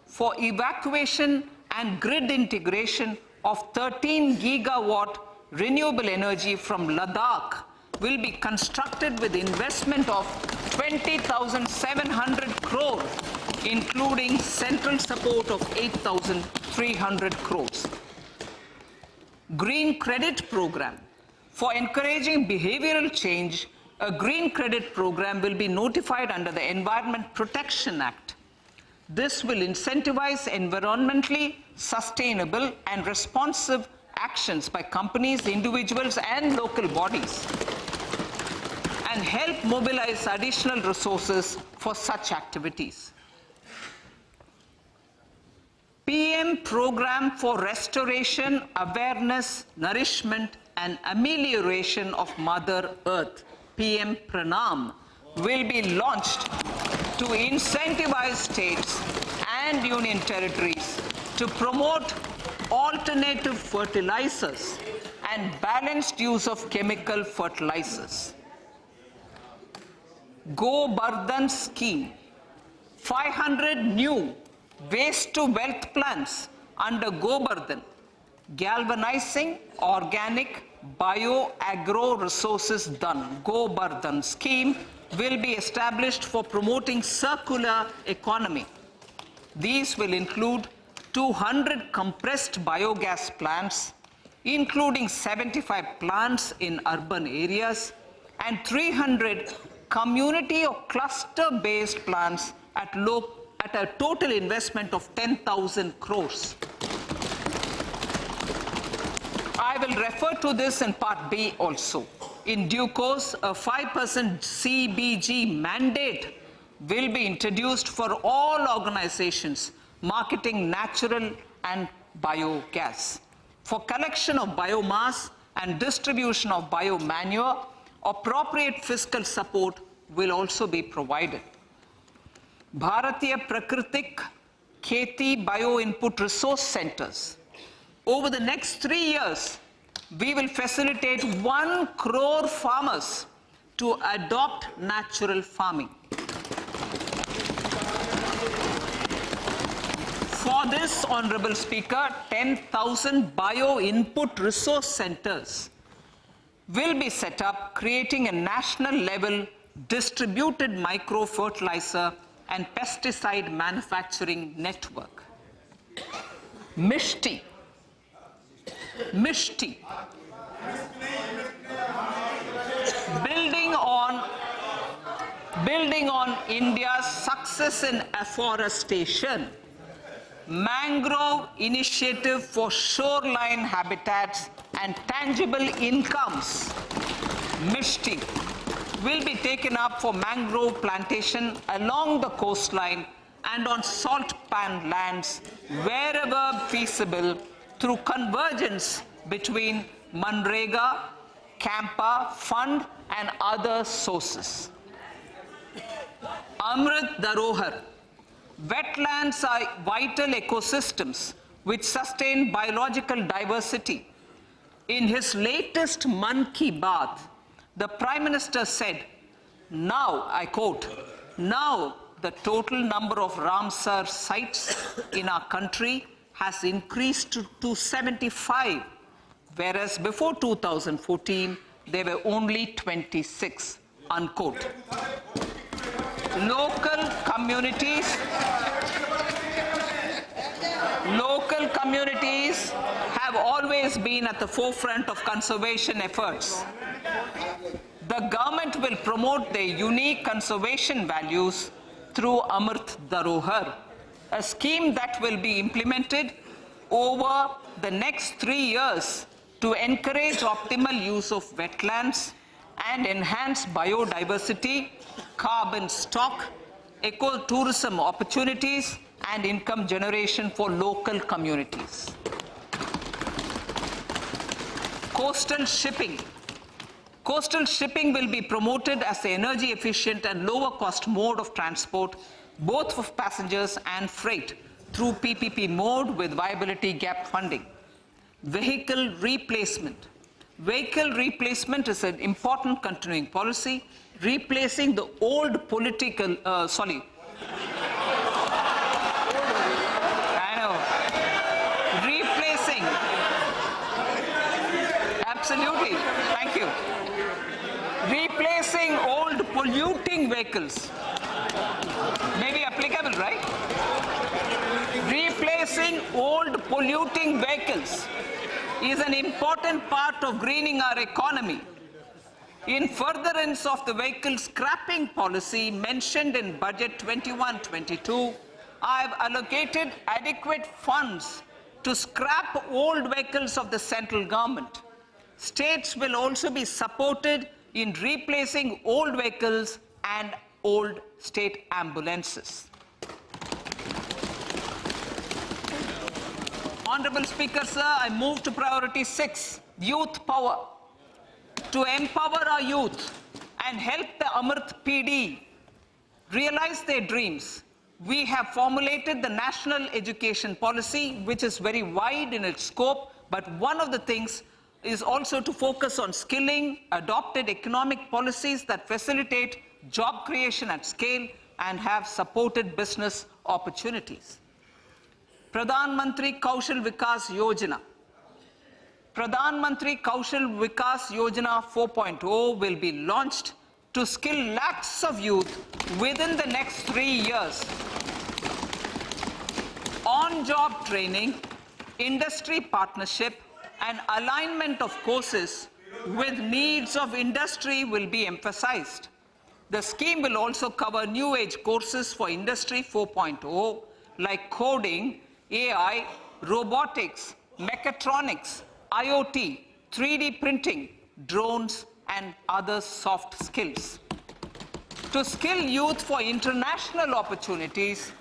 for evacuation and grid integration of 13 gigawatt renewable energy from Ladakh will be constructed with investment of 20,700 crore, including central support of 8,300 crores. Green Credit Program. For encouraging behavioral change, a green credit program will be notified under the Environment Protection Act. This will incentivize environmentally sustainable and responsive actions by companies, individuals, and local bodies, and help mobilize additional resources for such activities. PM Program for Restoration, Awareness, Nourishment, and Amelioration of Mother Earth, PM Pranam, will be launched to incentivize states and union territories to promote alternative fertilizers and balanced use of chemical fertilizers. Go Bardhan Scheme. 500 new waste to wealth plants under Go Bardhan, galvanizing organic bio-agro resources done. Go Bardhan scheme will be established for promoting circular economy. These will include 200 compressed biogas plants, including 75 plants in urban areas, and 300 community or cluster-based plants at a total investment of 10,000 crores. I will refer to this in Part B also. In due course, a 5% CBG mandate will be introduced for all organizations marketing natural and biogas. For collection of biomass and distribution of biomanure, appropriate fiscal support will also be provided. Bharatiya Prakritik Kheti Bio Input Resource Centers. Over the next 3 years, we will facilitate 1 crore farmers to adopt natural farming. For this, Honorable Speaker, 10,000 bio input resource centers will be set up, creating a national level distributed micro fertilizer and pesticide manufacturing network. Mishti. Building on India's success in afforestation, mangrove initiative for shoreline habitats and tangible incomes, Mishti, will be taken up for mangrove plantation along the coastline and on salt pan lands wherever feasible through convergence between Manrega, Campa, Fund and other sources. Amrit Dharohar. Wetlands are vital ecosystems which sustain biological diversity. In his latest Mann Ki Baat, the Prime Minister said, now, I quote, now the total number of Ramsar sites in our country has increased to 75, whereas before 2014, there were only 26, unquote. Local communities have always been at the forefront of conservation efforts. The government will promote their unique conservation values through Amrit Dharohar, a scheme that will be implemented over the next 3 years to encourage optimal use of wetlands and enhance biodiversity, carbon stock, ecotourism opportunities, and income generation for local communities. Coastal shipping. Coastal shipping will be promoted as the energy efficient and lower cost mode of transport, both for passengers and freight, through PPP mode with viability gap funding. Vehicle replacement. Vehicle replacement is an important continuing policy, replacing the old I know. Replacing. Absolutely. Thank you. Replacing old polluting vehicles. Maybe applicable, right? Replacing old polluting vehicles is an important part of greening our economy. In furtherance of the vehicle scrapping policy mentioned in Budget 21-22, I have allocated adequate funds to scrap old vehicles of the central government. States will also be supported in replacing old vehicles and old state ambulances. Honorable Speaker, sir, I move to priority 6, youth power. To empower our youth and help the Amrit PD realize their dreams, we have formulated the National Education Policy, which is very wide in its scope, but one of the things is also to focus on skilling, adopted economic policies that facilitate job creation at scale and have supported business opportunities. Pradhan Mantri Kaushal Vikas Yojana. Pradhan Mantri Kaushal Vikas Yojana 4.0 will be launched to skill lakhs of youth within the next 3 years. On-job training, industry partnership, and alignment of courses with needs of industry will be emphasized. The scheme will also cover new age courses for Industry 4.0 like coding, AI, robotics, mechatronics, IoT, 3D printing, drones, and other soft skills. To skill youth for international opportunities,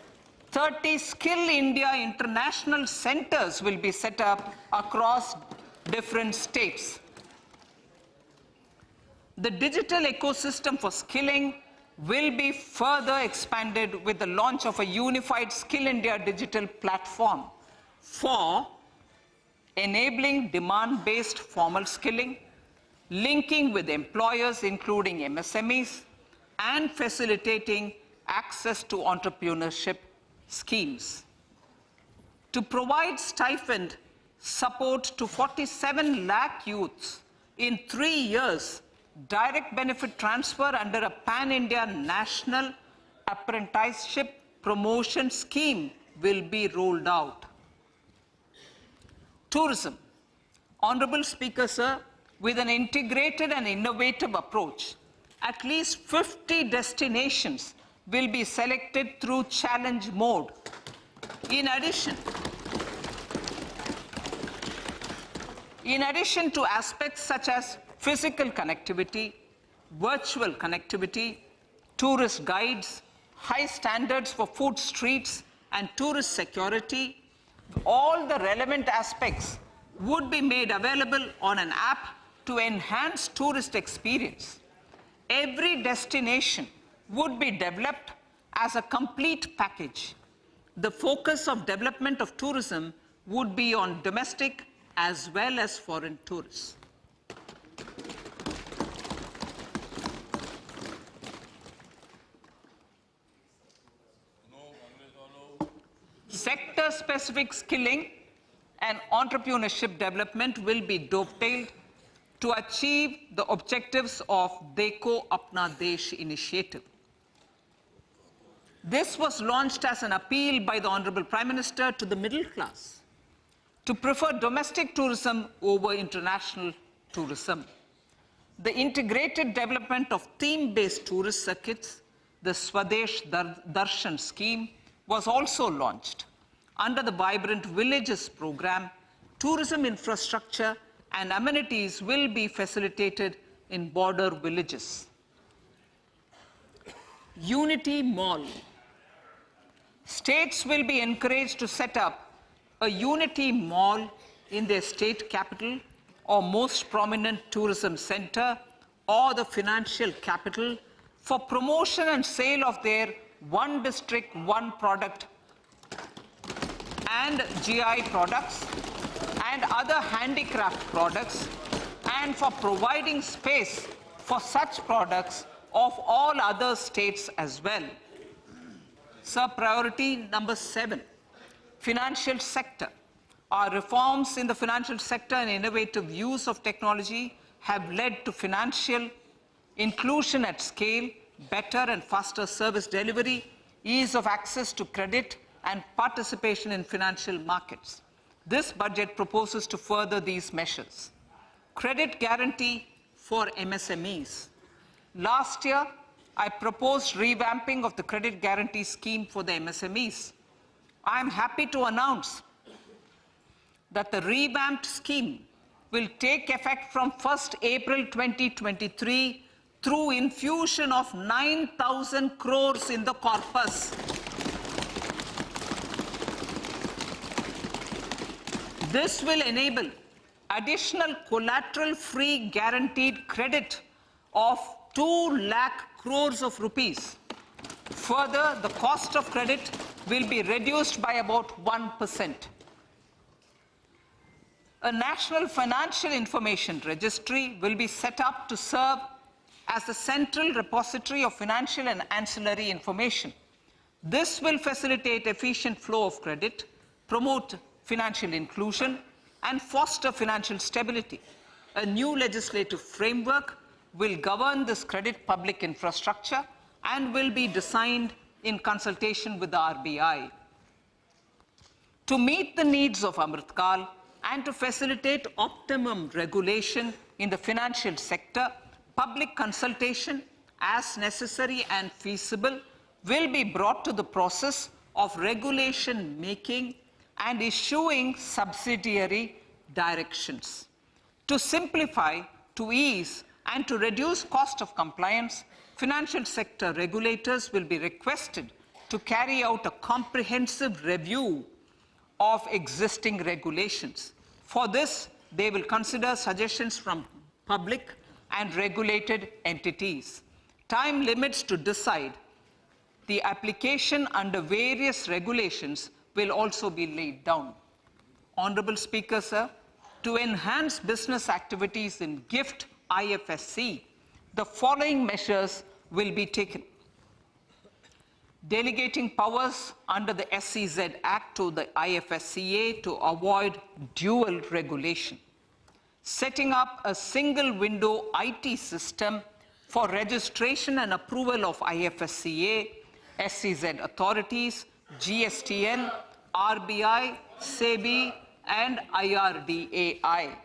30 Skill India international centers will be set up across different states. The digital ecosystem for skilling will be further expanded with the launch of a unified Skill India digital platform for enabling demand-based formal skilling, linking with employers including MSMEs, and facilitating access to entrepreneurship schemes. To provide stipend support to 47 lakh youths in 3 years, direct benefit transfer under a pan-India national apprenticeship promotion scheme will be rolled out. Tourism. Honorable Speaker, sir, with an integrated and innovative approach, at least 50 destinations will be selected through challenge mode. In addition to aspects such as physical connectivity, virtual connectivity, tourist guides, high standards for food streets, and tourist security, all the relevant aspects would be made available on an app to enhance tourist experience. Every destination would be developed as a complete package. The focus of development of tourism would be on domestic as well as foreign tourists. Sector-specific skilling and entrepreneurship development will be dovetailed to achieve the objectives of Dekho Apna Desh initiative. This was launched as an appeal by the Honorable Prime Minister to the middle class to prefer domestic tourism over international tourism. The integrated development of theme-based tourist circuits, the Swadesh Darshan scheme, was also launched. Under the Vibrant Villages program, tourism infrastructure and amenities will be facilitated in border villages. Unity Mall. States will be encouraged to set up a Unity Mall in their state capital or most prominent tourism center or the financial capital for promotion and sale of their one district, one product and GI products and other handicraft products, and for providing space for such products of all other states as well. Sir, priority number 7, financial sector. Our reforms in the financial sector and innovative use of technology have led to financial inclusion at scale, better and faster service delivery, ease of access to credit, and participation in financial markets. This budget proposes to further these measures. Credit guarantee for MSMEs. Last year, I proposed revamping of the credit guarantee scheme for the MSMEs. I am happy to announce that the revamped scheme will take effect from 1st April 2023 through infusion of 9,000 crores in the corpus. This will enable additional collateral-free guaranteed credit of 2 lakh crores of rupees. Further, the cost of credit will be reduced by about 1%. A national financial information registry will be set up to serve as the central repository of financial and ancillary information. This will facilitate efficient flow of credit, promote financial inclusion, and foster financial stability. A new legislative framework will govern this credit public infrastructure and will be designed in consultation with the RBI. To meet the needs of Amritkal and to facilitate optimum regulation in the financial sector, public consultation, as necessary and feasible, will be brought to the process of regulation making and issuing subsidiary directions. To simplify, to ease, and to reduce cost of compliance, financial sector regulators will be requested to carry out a comprehensive review of existing regulations. For this, they will consider suggestions from public and regulated entities. Time limits to decide the application under various regulations will also be laid down. Honorable Speaker, sir, to enhance business activities in GIFT IFSC, the following measures will be taken. Delegating powers under the SEZ Act to the IFSCA to avoid dual regulation. Setting up a single window IT system for registration and approval of IFSCA, SEZ authorities, GSTN, RBI, SEBI, and IRDAI.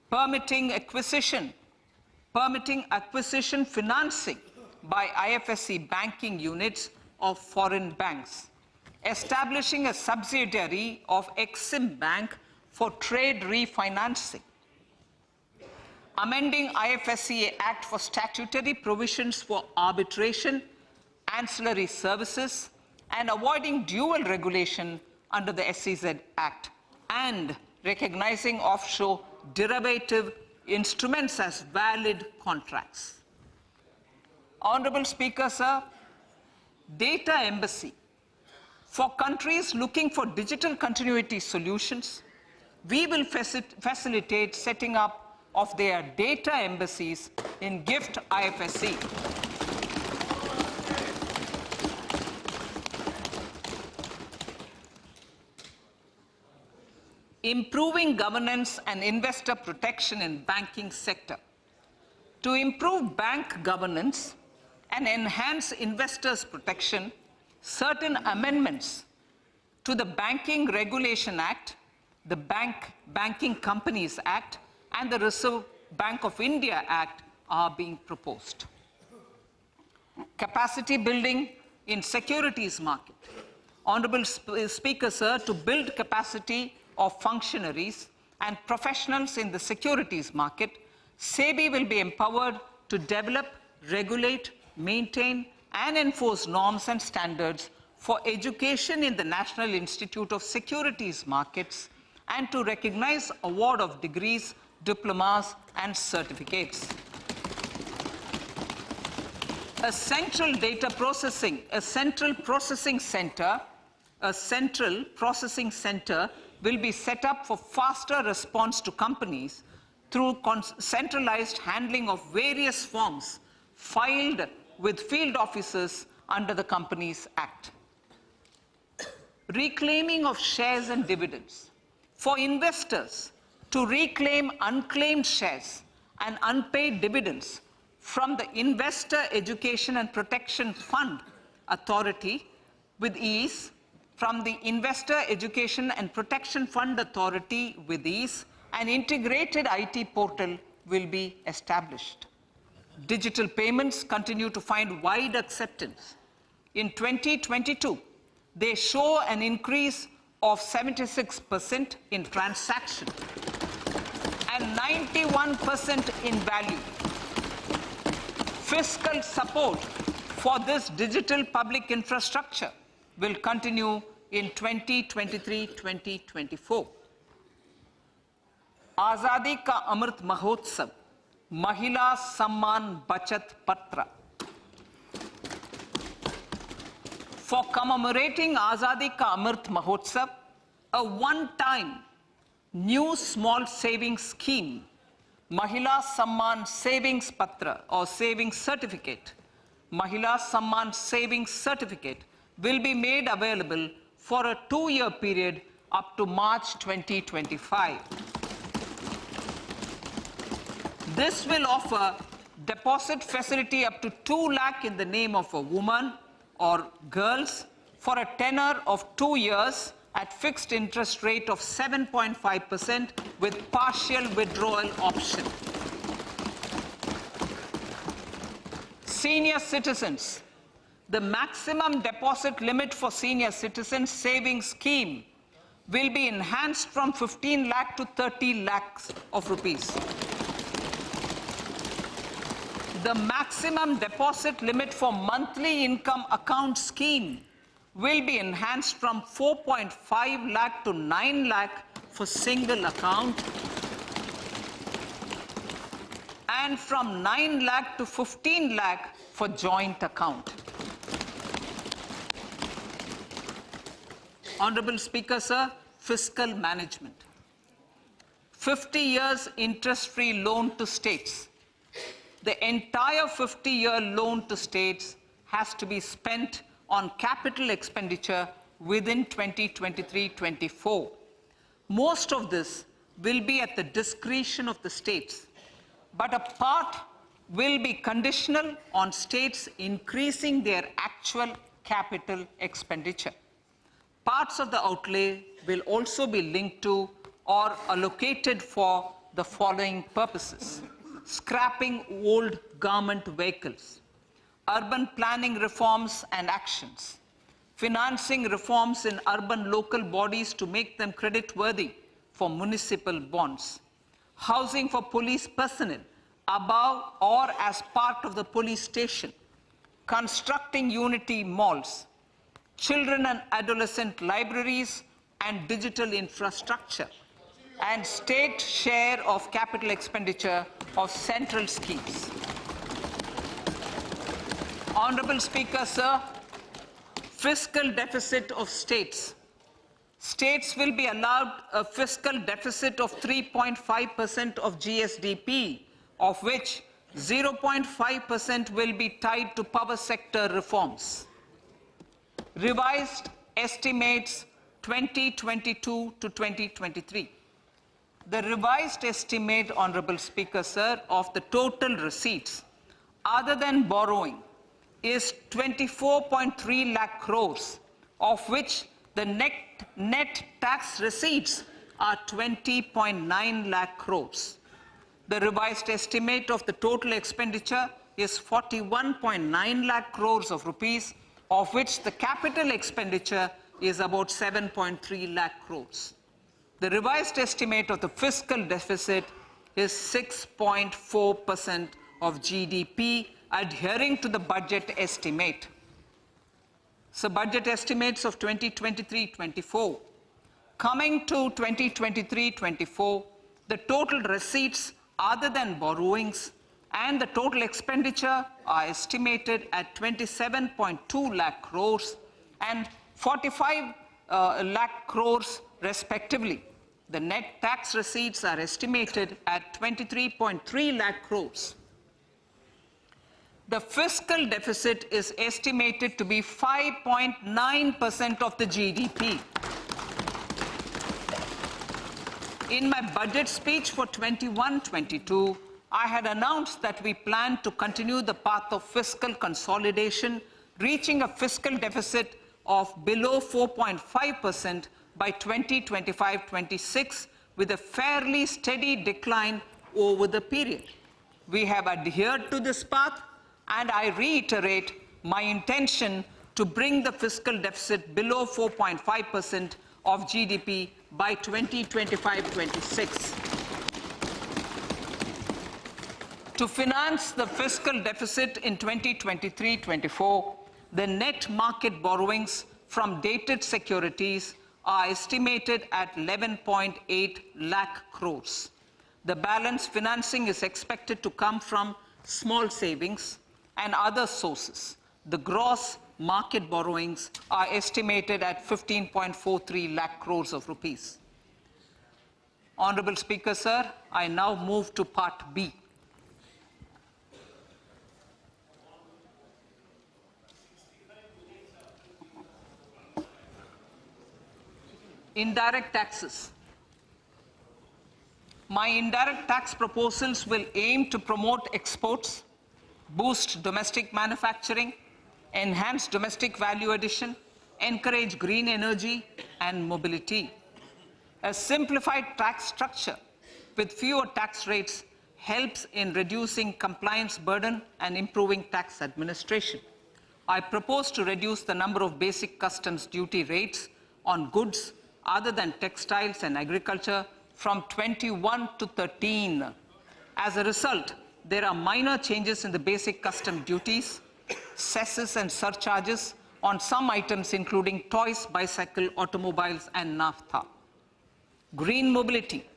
Permitting acquisition financing by IFSC banking units of foreign banks. Establishing a subsidiary of Exim Bank for trade refinancing. Amending IFSCA Act for statutory provisions for arbitration, ancillary services, and avoiding dual regulation under the SEZ Act, and recognizing offshore derivative instruments as valid contracts. Honorable Speaker, sir, data embassy. For countries looking for digital continuity solutions, we will facilitate setting up of their data embassies in GIFT IFSC. Improving governance and investor protection in banking sector. To improve bank governance and enhance investors' protection, certain amendments to the Banking Regulation Act, the Banking Companies Act, and the Reserve Bank of India Act are being proposed. Capacity building in securities market. Honorable Speaker, sir, to build capacity of functionaries and professionals in the securities market, SEBI will be empowered to develop, regulate, maintain, and enforce norms and standards for education in the National Institute of Securities Markets and to recognize award of degrees, diplomas, and certificates. A central processing center will be set up for faster response to companies through centralized handling of various forms filed with field officers under the Companies Act. reclaiming of shares and dividends. For investors to reclaim unclaimed shares and unpaid dividends from the Investor Education and Protection Fund Authority with ease, from the Investor Education and Protection Fund Authority with ease, an integrated IT portal will be established. Digital payments continue to find wide acceptance. In 2022, they show an increase of 76% in transaction and 91% in value. Fiscal support for this digital public infrastructure will continue in 2023-2024. Azadi ka Amrit Mahotsav, Mahila Samman Bachat Patra. For commemorating Azadi Ka Amrit Mahotsav, a one-time new small savings scheme, Mahila Samman Savings Patra or Savings Certificate, Mahila Samman Savings Certificate will be made available for a 2-year period up to March 2025. This will offer deposit facility up to 2 lakh in the name of a woman or girls for a tenor of 2 years at fixed interest rate of 7.5% with partial withdrawal option. Senior citizens. The maximum deposit limit for senior citizens savings scheme will be enhanced from 15 lakh to 30 lakhs of rupees. The maximum deposit limit for monthly income account scheme will be enhanced from 4.5 lakh to 9 lakh for single account and from 9 lakh to 15 lakh for joint account. Honorable Speaker, sir, fiscal management. 50 years interest-free loan to states. The entire 50-year loan to states has to be spent on capital expenditure within 2023-24. Most of this will be at the discretion of the states, but a part will be conditional on states increasing their actual capital expenditure. Parts of the outlay will also be linked to or allocated for the following purposes: scrapping old government vehicles, urban planning reforms and actions, financing reforms in urban local bodies to make them credit-worthy for municipal bonds, housing for police personnel above or as part of the police station, constructing unity malls, children and adolescent libraries and digital infrastructure, and state share of capital expenditure of central schemes. Honorable Speaker, sir, fiscal deficit of states. States will be allowed a fiscal deficit of 3.5% of GSDP, of which 0.5% will be tied to power sector reforms. Revised estimates 2022 to 2023. The revised estimate, Honorable Speaker, sir, of the total receipts other than borrowing is 24.3 lakh crores, of which the net tax receipts are 20.9 lakh crores. The revised estimate of the total expenditure is 41.9 lakh crores of rupees, of which the capital expenditure is about 7.3 lakh crores. The revised estimate of the fiscal deficit is 6.4% of GDP, adhering to the budget estimate. So budget estimates of 2023-24. Coming to 2023-24, the total receipts other than borrowings and the total expenditure are estimated at 27.2 lakh crores and 45 lakh crores respectively. The net tax receipts are estimated at 23.3 lakh crores. The fiscal deficit is estimated to be 5.9% of the GDP. In my budget speech for 21-22, I had announced that we plan to continue the path of fiscal consolidation, reaching a fiscal deficit of below 4.5% by 2025-26, with a fairly steady decline over the period. We have adhered to this path, and I reiterate my intention to bring the fiscal deficit below 4.5% of GDP by 2025-26. To finance the fiscal deficit in 2023-24, the net market borrowings from dated securities are estimated at 11.8 lakh crores. The balance financing is expected to come from small savings and other sources. The gross market borrowings are estimated at 15.43 lakh crores of rupees. Honorable Speaker, sir, I now move to Part B. Indirect taxes. My indirect tax proposals will aim to promote exports, boost domestic manufacturing, enhance domestic value addition, encourage green energy and mobility. A simplified tax structure with fewer tax rates helps in reducing compliance burden and improving tax administration. I propose to reduce the number of basic customs duty rates on goods other than textiles and agriculture from 21 to 13. As a result, there are minor changes in the basic custom duties, cesses and surcharges on some items including toys, bicycle, automobiles and naphtha. Green mobility.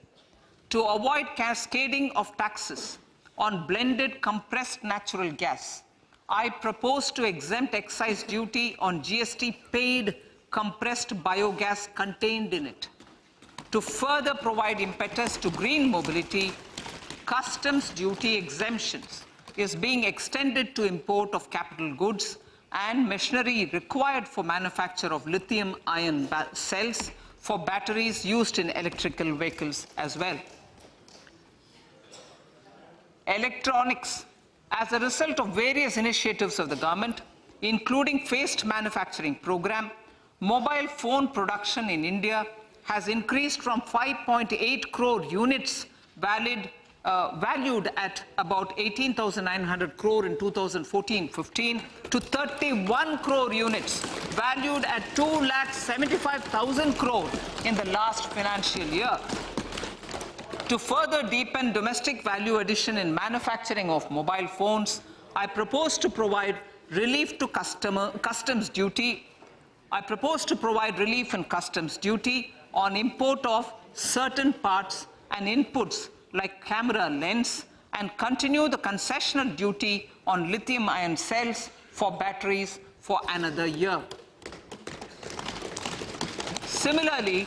To avoid cascading of taxes on blended compressed natural gas, I propose to exempt excise duty on GST paid compressed biogas contained in it. To further provide impetus to green mobility, customs duty exemptions is being extended to import of capital goods and machinery required for manufacture of lithium-ion cells for batteries used in electrical vehicles as well. Electronics. As a result of various initiatives of the government, including phased manufacturing program, mobile phone production in India has increased from 5.8 crore units valued at about 18,900 crore in 2014-15 to 31 crore units valued at 2,75,000 crore in the last financial year. To further deepen domestic value addition in manufacturing of mobile phones, I propose to provide relief to customs duty. I propose to provide relief in customs duty on import of certain parts and inputs like camera lens, and continue the concessional duty on lithium-ion cells for batteries for another year. Similarly,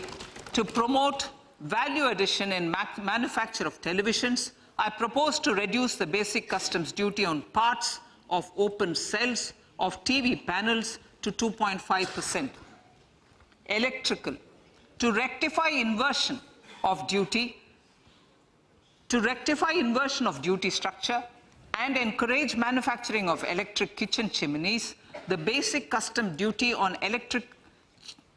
to promote value addition in manufacture of televisions, I propose to reduce the basic customs duty on parts of open cells of TV panels to 2.5%. Electrical. To rectify inversion of duty structure and encourage manufacturing of electric kitchen chimneys, the basic custom duty on electric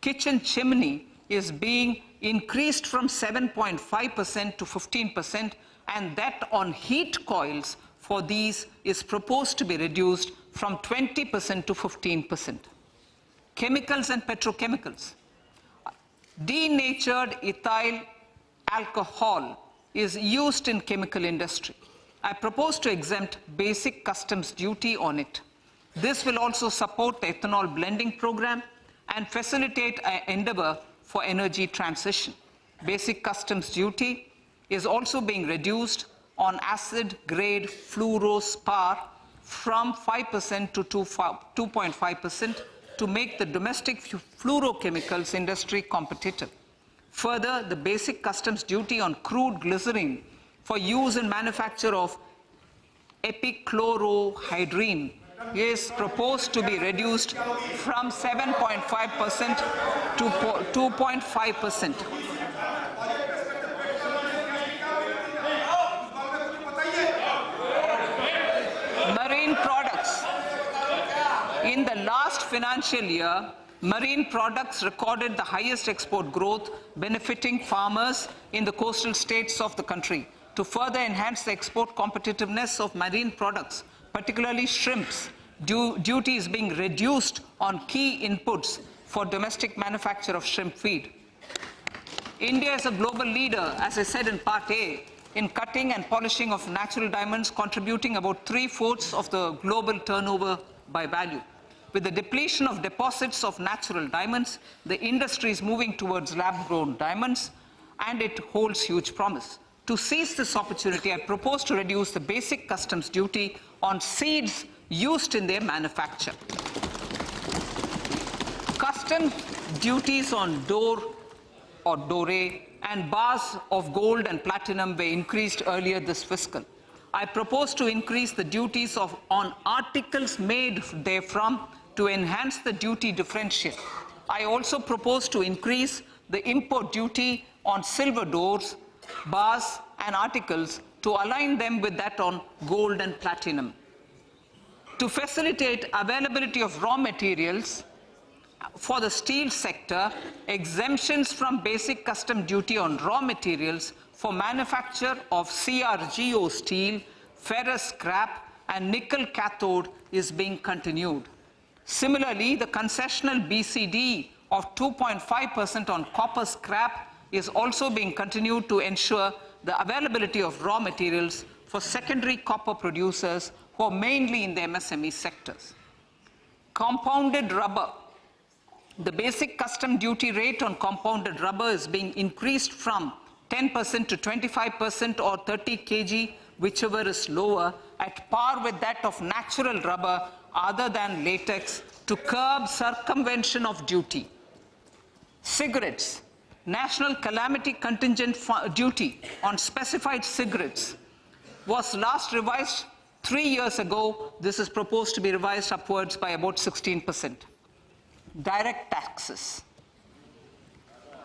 kitchen chimney is being increased from 7.5% to 15%, and that on heat coils for these is proposed to be reduced from 20% to 15%. Chemicals and petrochemicals. Denatured ethyl alcohol is used in chemical industry. I propose to exempt basic customs duty on it. This will also support the ethanol blending program and facilitate an endeavor for energy transition. Basic customs duty is also being reduced on acid-grade fluorospar from 5% to 2.5% to make the domestic fluorochemicals industry competitive. Further, the basic customs duty on crude glycerin for use in manufacture of epichlorohydrin is proposed to be reduced from 7.5% to 2.5%. Marine products. In the last financial year, marine products recorded the highest export growth, benefiting farmers in the coastal states of the country. To further enhance the export competitiveness of marine products, particularly shrimps, duty is being reduced on key inputs for domestic manufacture of shrimp feed. India is a global leader, as I said in Part A, in cutting and polishing of natural diamonds, contributing about 3/4 of the global turnover by value. With the depletion of deposits of natural diamonds, the industry is moving towards lab-grown diamonds, and it holds huge promise. To seize this opportunity, I propose to reduce the basic customs duty on seeds used in their manufacture. Custom duties on dore or doré and bars of gold and platinum were increased earlier this fiscal. I propose to increase the duties on articles made therefrom to enhance the duty differential. I also propose to increase the import duty on silver doors, bars, and articles to align them with that on gold and platinum. To facilitate availability of raw materials for the steel sector, exemptions from basic custom duty on raw materials for manufacture of CRGO steel, ferrous scrap, and nickel cathode is being continued. Similarly, the concessional BCD of 2.5% on copper scrap is also being continued to ensure the availability of raw materials for secondary copper producers who are mainly in the MSME sectors. Compounded rubber. The basic custom duty rate on compounded rubber is being increased from 10% to 25% or 30 kg, whichever is lower, at par with that of natural rubber other than latex, to curb circumvention of duty. Cigarettes. National calamity contingent duty on specified cigarettes was last revised 3 years ago. This is proposed to be revised upwards by about 16%. Direct taxes.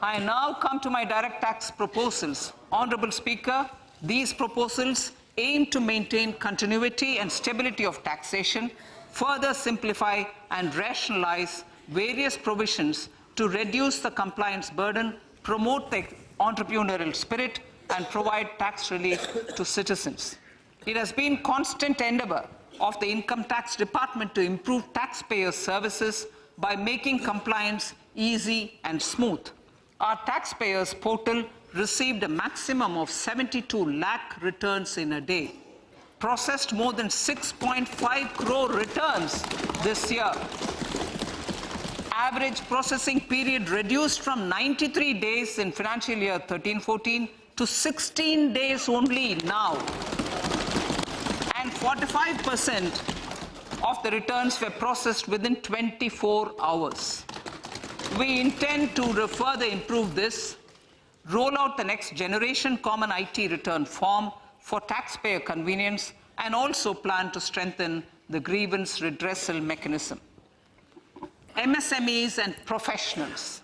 I now come to my direct tax proposals. Honorable Speaker, these proposals aim to maintain continuity and stability of taxation, further simplify and rationalize various provisions to reduce the compliance burden, promote the entrepreneurial spirit, and provide tax relief to citizens. It has been constant endeavor of the Income Tax Department to improve taxpayer services by making compliance easy and smooth. Our taxpayers portal received a maximum of 72 lakh returns in a day, processed more than 6.5 crore returns this year. Average processing period reduced from 93 days in financial year 13-14 to 16 days only now. And 45% of the returns were processed within 24 hours. We intend to further improve this, roll out the next generation common IT return form for taxpayer convenience, and also plan to strengthen the grievance redressal mechanism. MSMEs and professionals.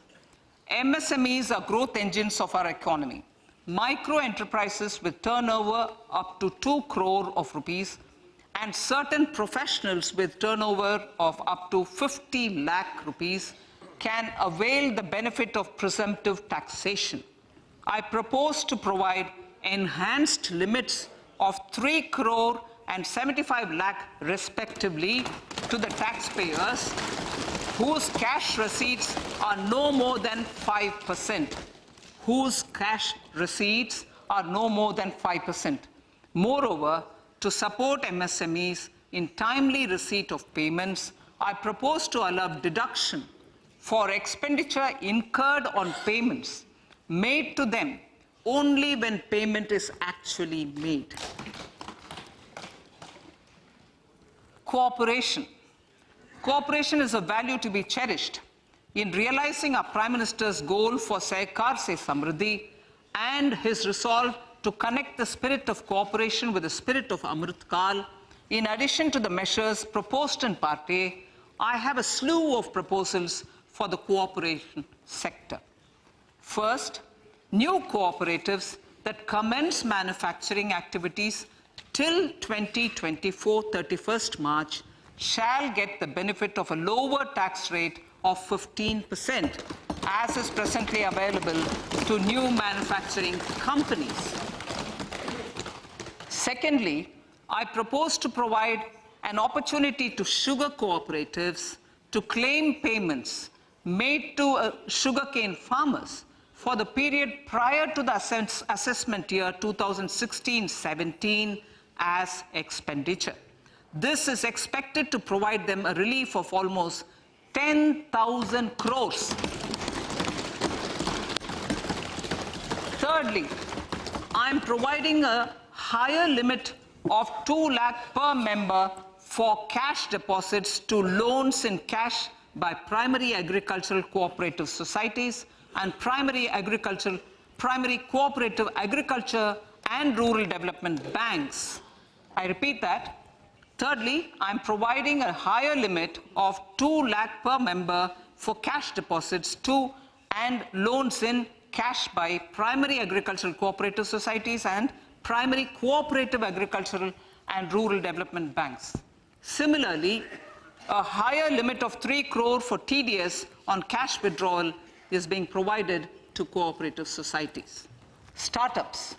MSMEs are growth engines of our economy. Micro enterprises with turnover up to 2 crore of rupees and certain professionals with turnover of up to 50 lakh rupees can avail the benefit of presumptive taxation. I propose to provide enhanced limits of 3 crore and 75 lakh respectively to the taxpayers whose cash receipts are no more than 5%. Whose cash receipts are no more than 5%. Moreover, to support MSMEs in timely receipt of payments, I propose to allow deduction for expenditure incurred on payments made to them only when payment is actually made. Cooperation. Cooperation is a value to be cherished. In realizing our Prime Minister's goal for Sehkar Se Samriddhi and his resolve to connect the spirit of cooperation with the spirit of Amrit Kal, In addition to the measures proposed in Part A, I have a slew of proposals for the cooperation sector. First, new cooperatives that commence manufacturing activities till 2024, 31st March, shall get the benefit of a lower tax rate of 15%, as is presently available to new manufacturing companies. Secondly, I propose to provide an opportunity to sugar cooperatives to claim payments made to sugarcane farmers for the period prior to the assessment year 2016-17 as expenditure. This is expected to provide them a relief of almost 10,000 crores. Thirdly, I'm providing a higher limit of 2 lakh per member for cash deposits to loans in cash by primary agricultural cooperative societies and primary cooperative agriculture and rural development banks. I repeat that. Thirdly, I'm providing a higher limit of 2 lakh per member for cash deposits to and loans in cash by primary agricultural cooperative societies and primary cooperative agricultural and rural development banks. Similarly, a higher limit of 3 crore for TDS on cash withdrawal is being provided to cooperative societies. Startups.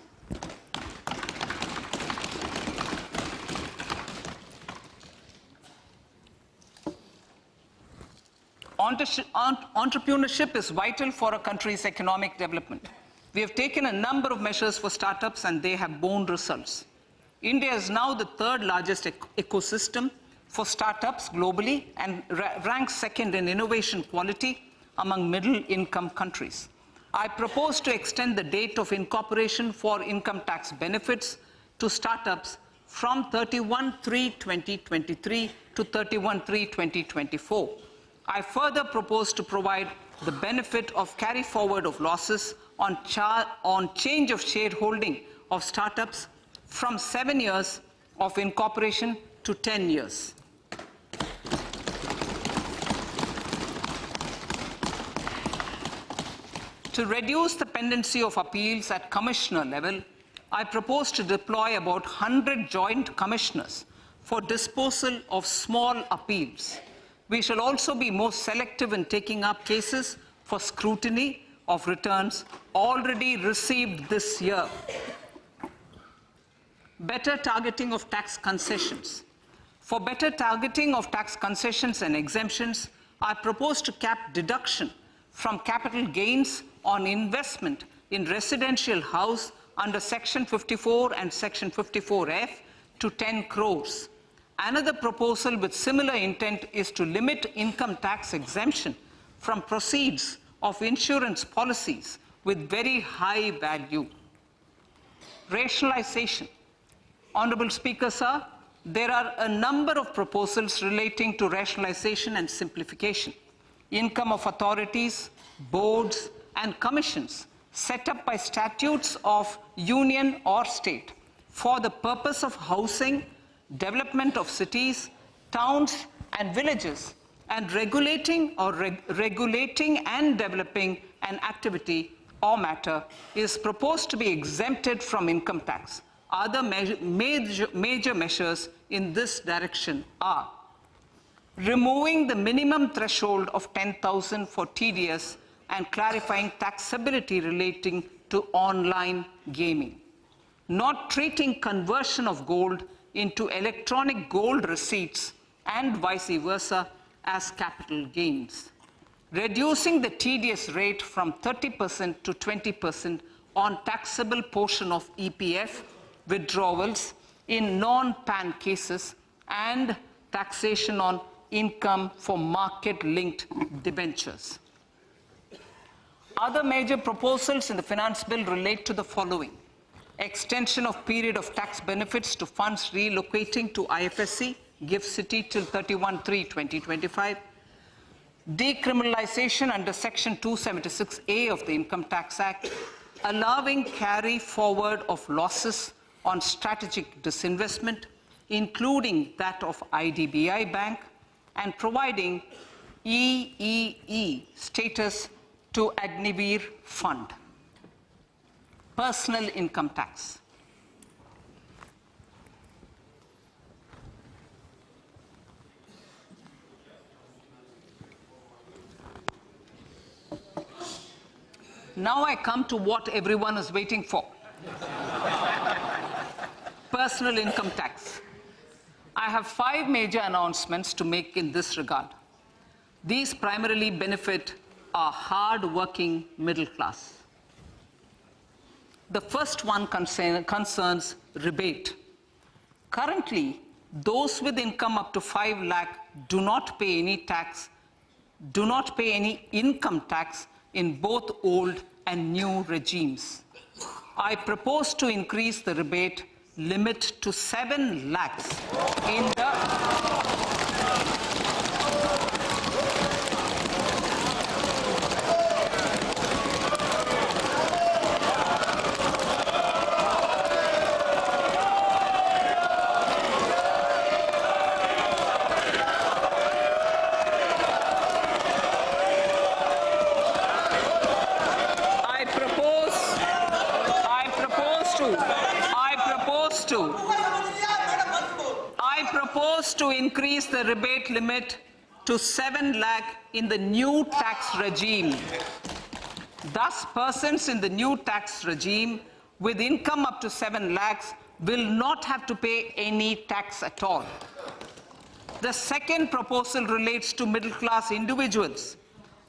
Entrepreneurship is vital for a country's economic development. We have taken a number of measures for startups and they have borne results. India is now the 3rd largest ecosystem for startups globally and ranks 2nd in innovation quality among middle-income countries. I propose to extend the date of incorporation for income tax benefits to startups from 31/3/2023 to 31/3/2024. I further propose to provide the benefit of carry forward of losses on change of shareholding of startups from 7 years of incorporation to 10 years. To reduce the pendency of appeals at commissioner level, I propose to deploy about 100 joint commissioners for disposal of small appeals. We shall also be more selective in taking up cases for scrutiny of returns already received this year. Better targeting of tax concessions. For better targeting of tax concessions and exemptions, I propose to cap deduction from capital gains on investment in residential house under Section 54 and Section 54F to 10 crores. Another proposal with similar intent is to limit income tax exemption from proceeds of insurance policies with very high value. Rationalization. Honorable Speaker, sir, there are a number of proposals relating to rationalization and simplification. Income of authorities, boards, and commissions set up by statutes of union or state for the purpose of housing, development of cities, towns, and villages, and regulating and developing an activity or matter is proposed to be exempted from income tax. Other major measures in this direction are removing the minimum threshold of 10,000 for TDS and clarifying taxability relating to online gaming, not treating conversion of gold into electronic gold receipts and vice versa as capital gains, reducing the TDS rate from 30% to 20% on taxable portion of EPF withdrawals in non-PAN cases, and taxation on income for market-linked debentures. Other major proposals in the finance bill relate to the following: extension of period of tax benefits to funds relocating to IFSC, GIFT City till 31/3/2025, decriminalization under Section 276A of the Income Tax Act, allowing carry forward of losses on strategic disinvestment, including that of IDBI Bank, and providing EEE status to Agnivir Fund. Personal income tax. Now I come to what everyone is waiting for. Personal income tax. I have 5 major announcements to make in this regard. These primarily benefit our hard-working middle class. The first one concerns rebate. Currently, those with income up to 5 lakh do not pay any income tax in both old and new regimes. I propose to increase the rebate limit to 7 lakhs in the to increase the rebate limit to 7 lakh in the new tax regime. Thus, persons in the new tax regime with income up to 7 lakhs will not have to pay any tax at all. The second proposal relates to middle-class individuals.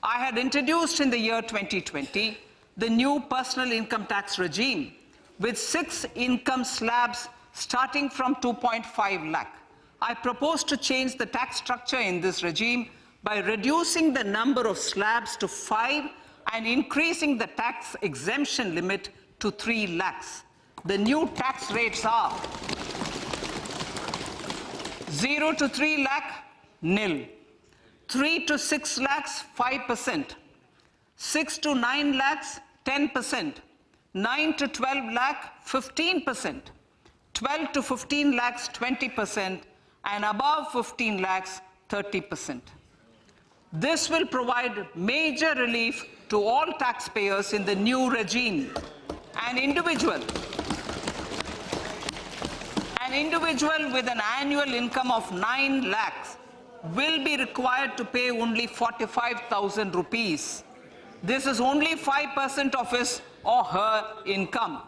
I had introduced in the year 2020 the new personal income tax regime with 6 income slabs starting from 2.5 lakh. I propose to change the tax structure in this regime by reducing the number of slabs to 5 and increasing the tax exemption limit to 3 lakhs. The new tax rates are 0 to 3 lakh, nil. 3 to 6 lakhs, 5%. 6 to 9 lakhs, 10%. 9 to 12 lakh, 15%. 12 to 15 lakhs, 20%. And above 15 lakhs, 30%. This will provide major relief to all taxpayers in the new regime. An individual with an annual income of 9 lakhs will be required to pay only 45,000 rupees. This is only 5% of his or her income.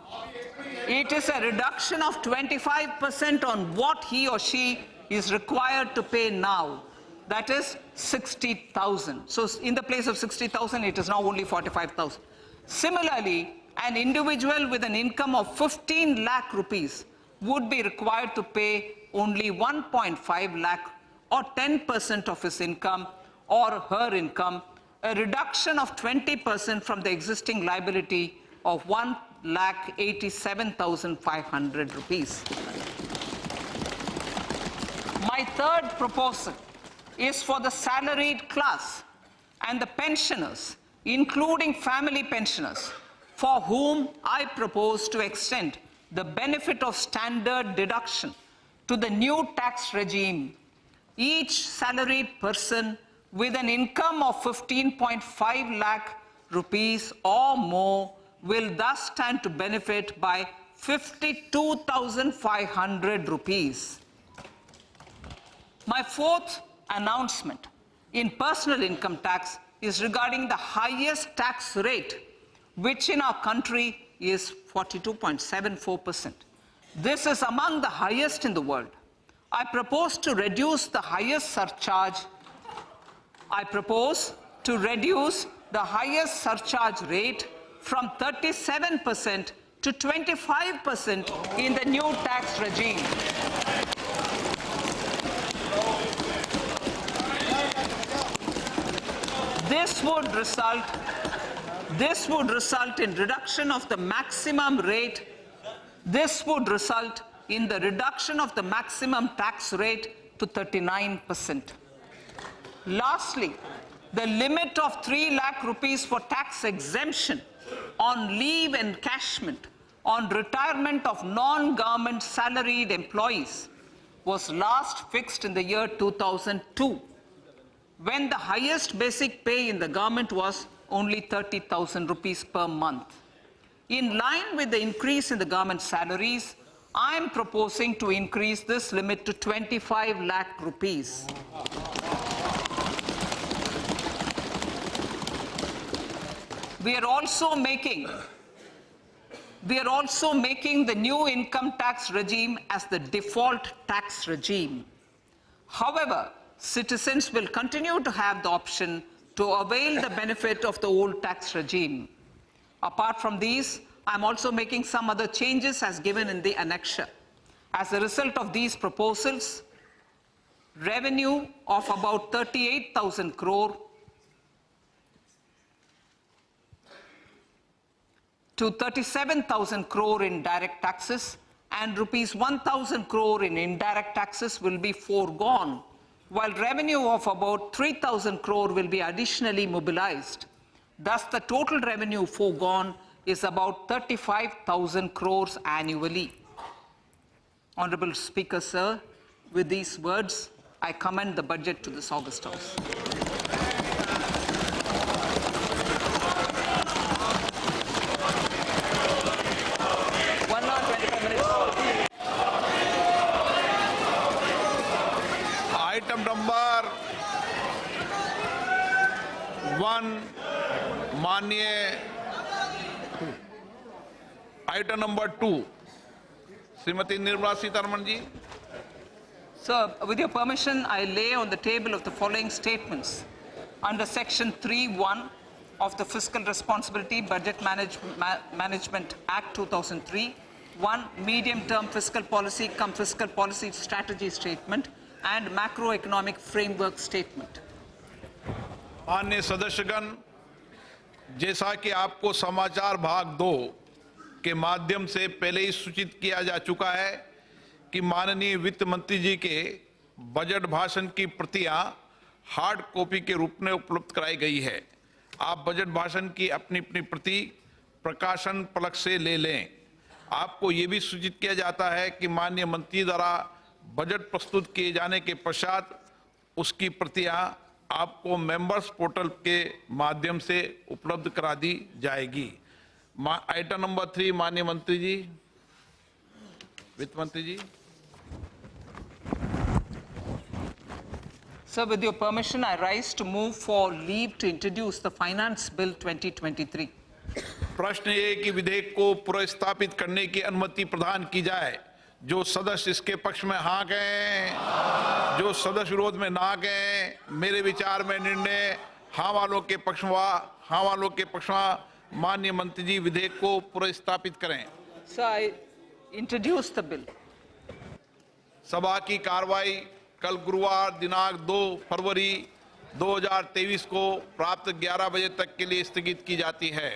It is a reduction of 25% on what he or she is required to pay now. That is 60,000. So in the place of 60,000, it is now only 45,000. Similarly, an individual with an income of 15 lakh rupees would be required to pay only 1.5 lakh or 10% of his income or her income, a reduction of 20% from the existing liability of 1,87,500 rupees. My third proposal is for the salaried class and the pensioners, including family pensioners, for whom I propose to extend the benefit of standard deduction to the new tax regime. Each salaried person with an income of 15.5 lakh rupees or more will thus stand to benefit by 52,500 rupees. My fourth announcement in personal income tax is regarding the highest tax rate, which in our country is 42.74%. This is among the highest in the world. I propose to reduce the highest surcharge. Rate from 37% to 25% in the new tax regime. This would result in reduction of the maximum rate. This would result in the reduction of the maximum tax rate to 39%. Lastly, the limit of 3 lakh rupees for tax exemption on leave encashment on retirement of non-government salaried employees was last fixed in the year 2002, when the highest basic pay in the government was only 30,000 rupees per month. In line with the increase in the government salaries, I am proposing to increase this limit to 25 lakh rupees. We are also making the new income tax regime as the default tax regime. However, citizens will continue to have the option to avail the benefit of the old tax regime. Apart from these, I'm also making some other changes as given in the annexure. As a result of these proposals, revenue of about 38,000 crore to 37,000 crore in direct taxes and rupees 1,000 crore in indirect taxes will be foregone, while revenue of about 3,000 crore will be additionally mobilized. Thus, the total revenue foregone is about 35,000 crores annually. Honorable Speaker, sir, with these words, I commend the budget to this August House. Item number 1, माननीय Item number 2, Srimati Nirmala Sitharaman ji. Sir, with your permission, I lay on the table of the following statements. Under Section 3(1) of the Fiscal Responsibility Budget Management Act 2003, 1. Medium-term fiscal policy cum fiscal policy strategy statement and macroeconomic framework statement. माननीय सदस्यगण, जैसा कि आपको समाचार भाग 2 के माध्यम से पहले ही सूचित किया जा चुका है कि माननीय वित्त मंत्री जी के बजट भाषण की प्रतियां हार्ड कॉपी के रूप में उपलब्ध कराई गई है। आप बजट भाषण की अपनी अपनी प्रति प्रकाशन पलक से ले लें। आपको ये भी सूचित किया जाता है कि माननीय मंत्री द्वारा बजट प्रस्तुत किए जाने के पश्चात उसकी प्रतियां आपको मेंबर्स पोर्टल के माध्यम से उपलब्ध करा दी जाएगी। आइटम नंबर 3, माननीय मंत्री जी, वित्त मंत्री जी। Sir, with your permission, I rise to move for leave to introduce the Finance Bill 2023. प्रश्न ये कि विधेयक को पुनर्स्थापित करने की अनुमति प्रदान की जाए। जो सदस्य इसके पक्ष में हाँ कहें, जो सदस्य विरोध में ना कहें। मेरे विचार में निर्णय हाँ वालों के पक्ष में माननीय मंत्री जी विधेयक को पुनर्स्थापित करें। Sir, I introduce the bill. सभा की कार्रवाई कल गुरुवार दिनांक 2 फरवरी 2023 को प्राप्त 11 बजे तक के लिए स्थगित की जाती है।